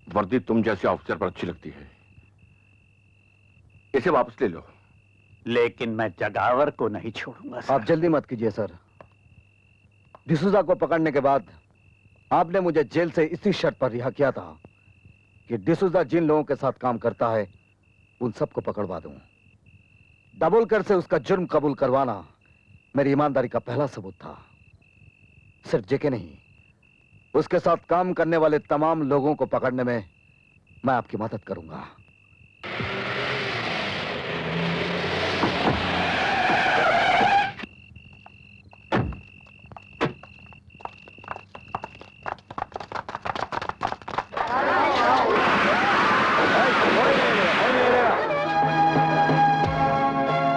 वर्दी तुम जैसे ऑफिसर पर अच्छी लगती है, इसे वापस ले लो। लेकिन मैं जगावर को नहीं छोड़ूंगा सर। आप जल्दी मत कीजिए सर। डिसूजा को पकड़ने के बाद आपने मुझे जेल से इसी शर्त पर रिहा किया था कि डिसूजा जिन लोगों के साथ काम करता है उन सबको पकड़वा दूं। दाभोलकर से उसका जुर्म कबूल करवाना मेरी ईमानदारी का पहला सबूत था। सिर्फ जेके नहीं, उसके साथ काम करने वाले तमाम लोगों को पकड़ने में मैं आपकी मदद करूंगा।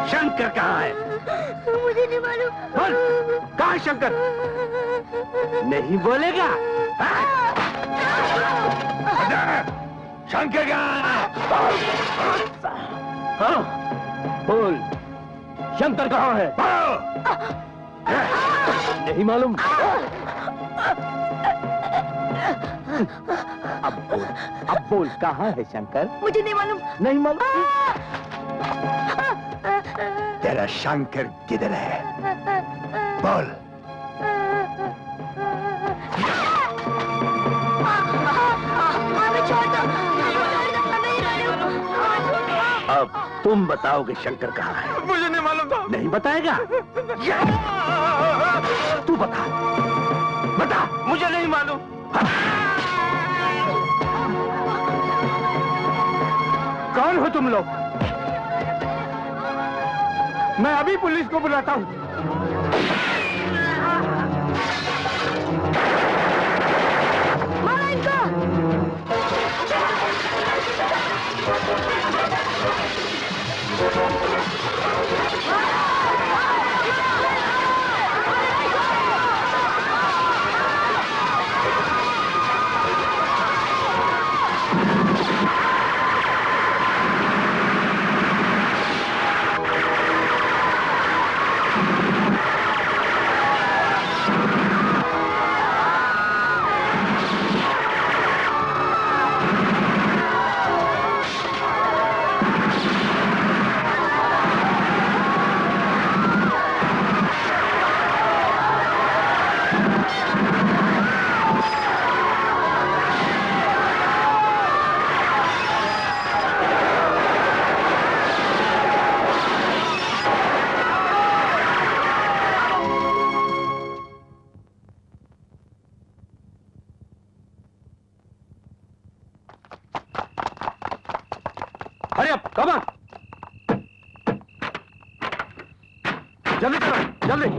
शंकर कहाँ है? मुझे नहीं मालूम। बोल, कहाँ है शंकर? नहीं बोलेगा? शंकर कहाँ है? हाँ, बोल, शंकर कहाँ है? नहीं मालूम? अब बोल कहाँ है शंकर? मुझे नहीं मालूम। नहीं मालूम? तेरा शंकर किधर है? बोल। अब तुम बताओगे शंकर कहाँ है? मुझे नहीं मालूम था। नहीं बताएगा? तू बता, बता। मुझे नहीं मालूम। कौन हो तुम लोग? मैं अभी पुलिस को बुलाता हूँ। मारो इनको। अरे अब कम ऑन, जल्दी करो, जल्दी।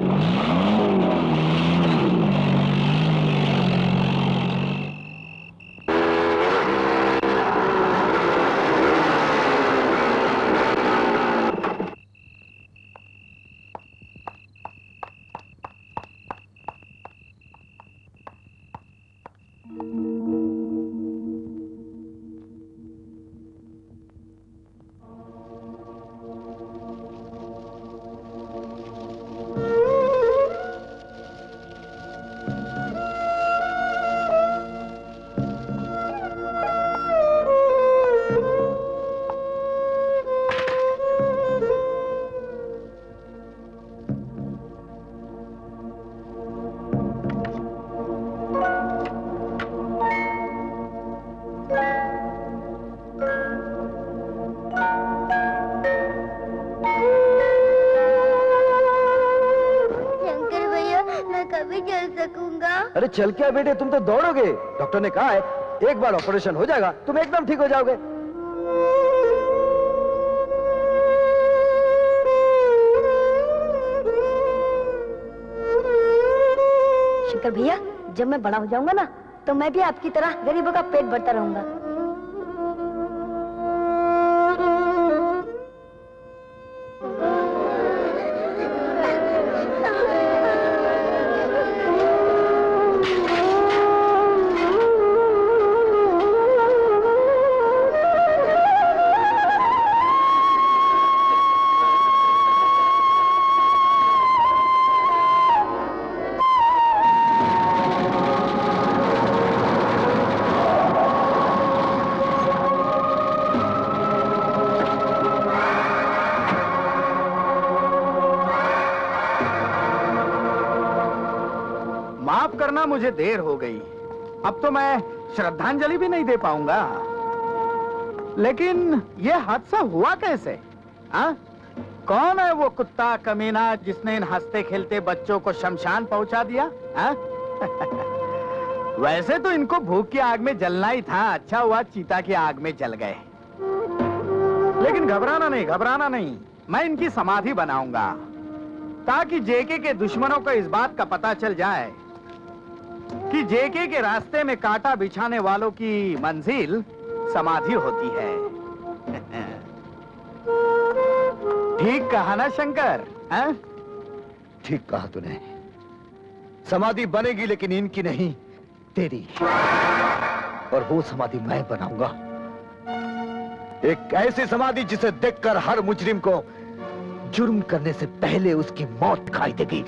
अरे चल क्या बेटे, तुम तो दौड़ोगे। डॉक्टर ने कहा है एक बार ऑपरेशन हो जाएगा तुम एकदम ठीक हो जाओगे। शंकर भैया, जब मैं बड़ा हो जाऊंगा ना तो मैं भी आपकी तरह गरीबों का पेट भरता रहूंगा। माना मुझे देर हो गई, अब तो मैं श्रद्धांजलि भी नहीं दे पाऊंगा। लेकिन ये हादसा हुआ कैसे? हाँ? कौन है वो कुत्ता कमीना जिसने इन हंसते खेलते बच्चों को शमशान पहुंचा दिया? हाँ? वैसे तो इनको भूख की आग में जलना ही था, अच्छा हुआ चीता की आग में जल गए। लेकिन घबराना नहीं, मैं इनकी समाधि बनाऊंगा ताकि जेके के दुश्मनों को इस बात का पता चल जाए कि जेके के रास्ते में कांटा बिछाने वालों की मंजिल समाधि होती है। ठीक कहा ना शंकर? हाँ? ठीक कहा तूने। समाधि बनेगी लेकिन इनकी नहीं, तेरी। और वो समाधि मैं बनाऊंगा, एक ऐसी समाधि जिसे देखकर हर मुजरिम को जुर्म करने से पहले उसकी मौत दिखाई देगी।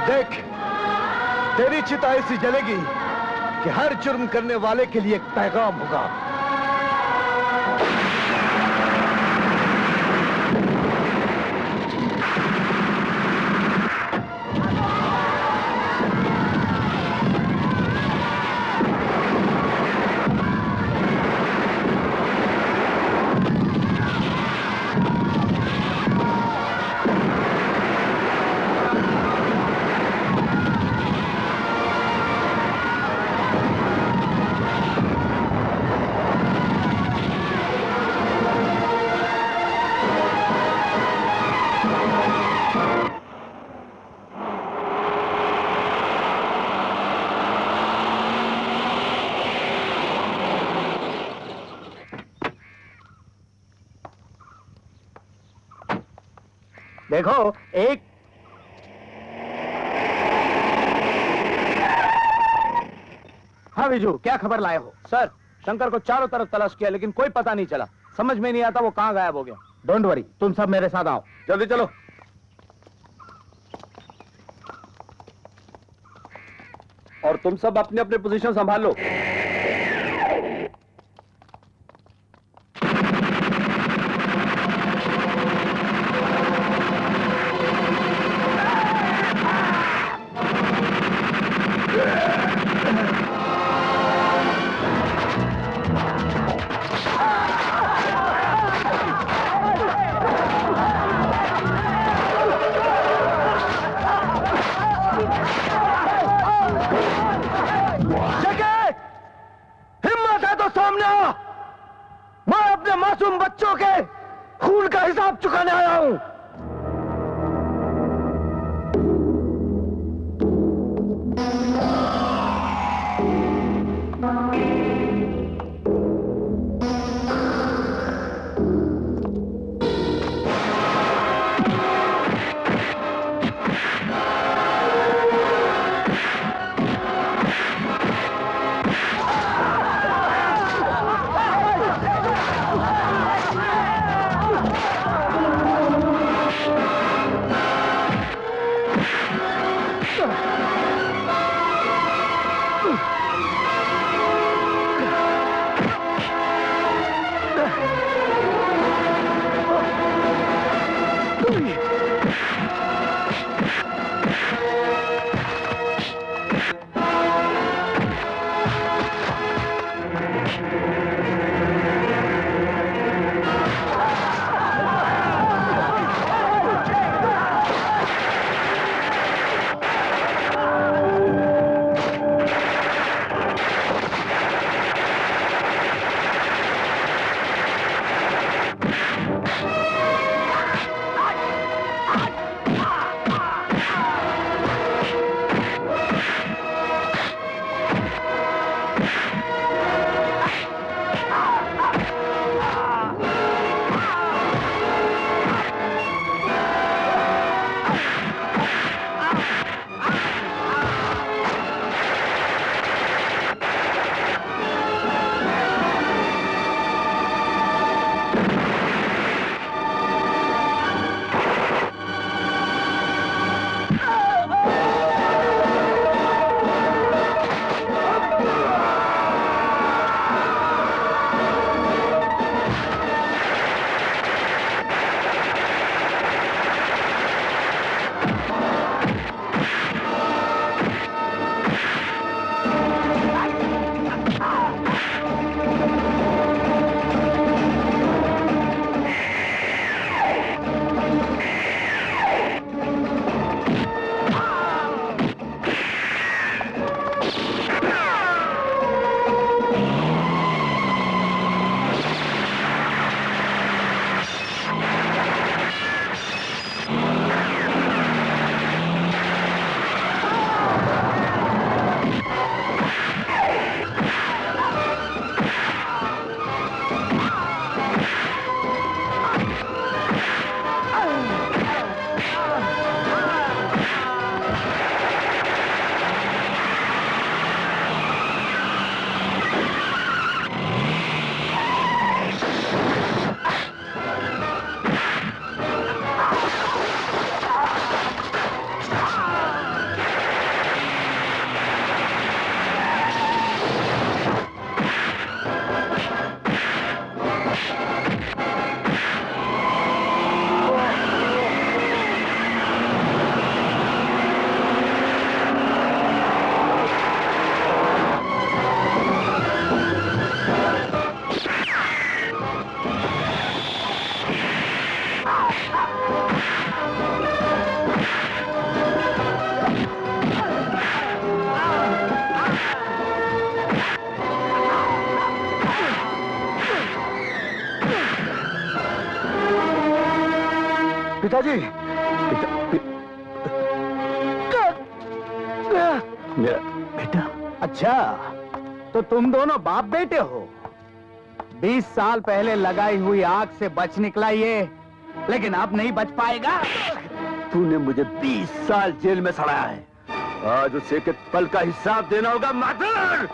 देख, तेरी चिता ऐसी जलेगी कि हर जुर्म करने वाले के लिए एक पैगाम होगा। देखो एक हाँ विजू, क्या खबर लाए हो? सर, शंकर को चारों तरफ तलाश किया लेकिन कोई पता नहीं चला। समझ में नहीं आता वो कहां गायब हो गया। डोंट वरी, तुम सब मेरे साथ आओ, जल्दी चलो। और तुम सब अपने अपने पोजीशन संभाल लो। मासूम बच्चों के खून का हिसाब चुकाने आया हूं। पिताजी मेरा बेटा। अच्छा, तो तुम दोनों बाप बेटे हो। 20 साल पहले लगाई हुई आग से बच निकला ये, लेकिन अब नहीं बच पाएगा। तूने मुझे 20 साल जेल में सड़ाया है, आज उसे एक पल का हिसाब देना होगा माधर।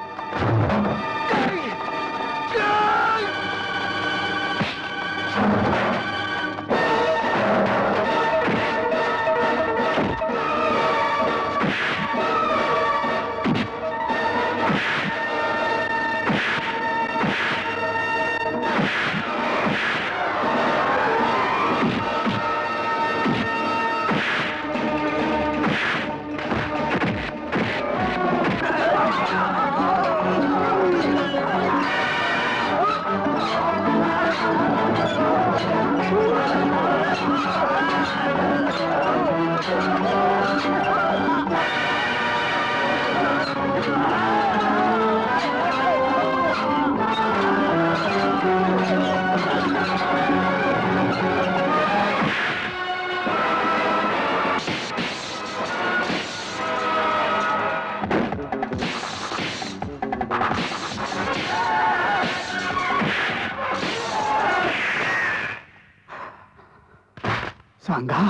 सांगा,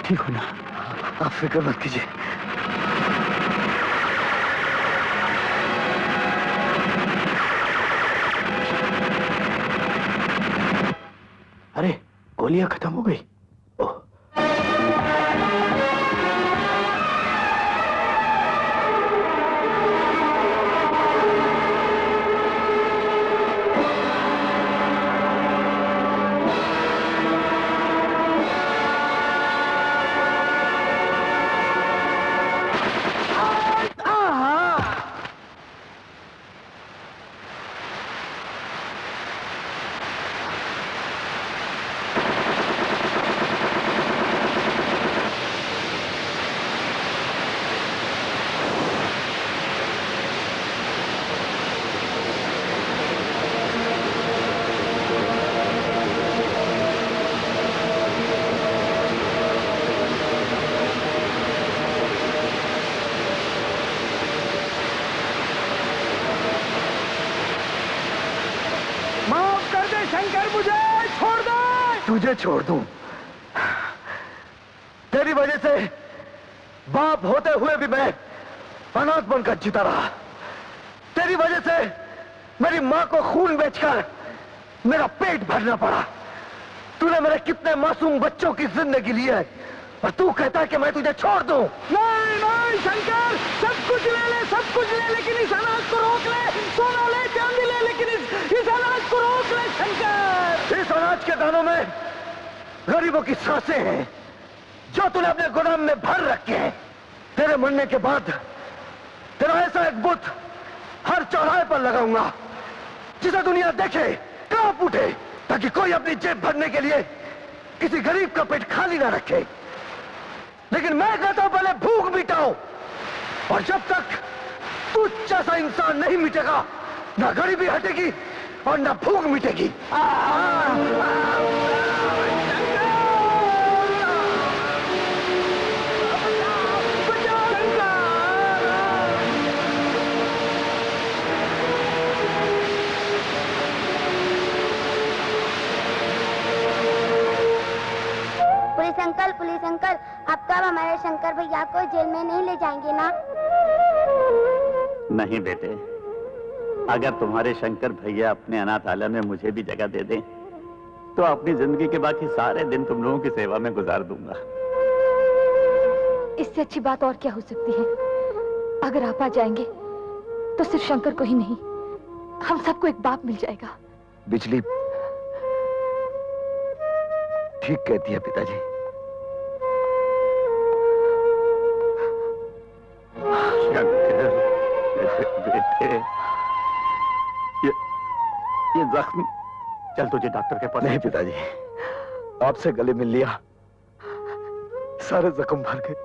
ठीक हो ना? आप फिक्र मत कीजिए। अरे गोलियां खत्म हो गई। तुझे छोड़ दूं? तेरी वजह से बाप होते हुए भी मैं अनाथ बनकर जीता रहा। तेरी वजह से मेरी मां को खून बेचकर मेरा पेट भरना पड़ा। तूने मेरे कितने मासूम बच्चों की जिंदगी ली है और तू कहता है कि मैं तुझे छोड़ दूं? नहीं नहीं शंकर, सब कुछ ले ले, सब कुछ ले, लेकिन इस अनाज को रोक ले। सोना ले, चांदी ले, लेकिन इस अनाज को रोक ले शंकर। इस अनाज के दानों में गरीबों की सांसें हैं जो तूने अपने गोदाम में भर रखे हैं। तेरे मरने के बाद तेरा ऐसा एक बुत हर चौराहे पर लगाऊंगा जिसे दुनिया देखे, कांप उठे, ताकि कोई अपनी जेब भरने के लिए किसी गरीब का पेट खाली ना रखे। लेकिन मैं कहता हूं पहले भूख मिटाओ, और जब तक तू जैसा इंसान नहीं मिटेगा ना गरीबी हटेगी और ना भूख मिटेगी। पुलिस अंकल, अब तो आप हमारे शंकर भैया को जेल में नहीं ले जाएंगे ना? नहीं बेटे, अगर तुम्हारे शंकर भैया अपने अनाथालय में मुझे भी जगह दे दें तो अपनी जिंदगी के बाकी सारे दिन तुम लोगों की सेवा में गुजार दूंगा। इससे अच्छी बात और क्या हो सकती है? अगर आप आ जाएंगे तो सिर्फ शंकर को ही नहीं, हम सबको एक बाप मिल जाएगा। बिजली ठीक कहती है पिताजी। शंकर, बेटे, ये जख्म। चल तुझे डॉक्टर के पास। नहीं पिताजी, आपसे गले मिल लिया, सारे जख्म भर गए।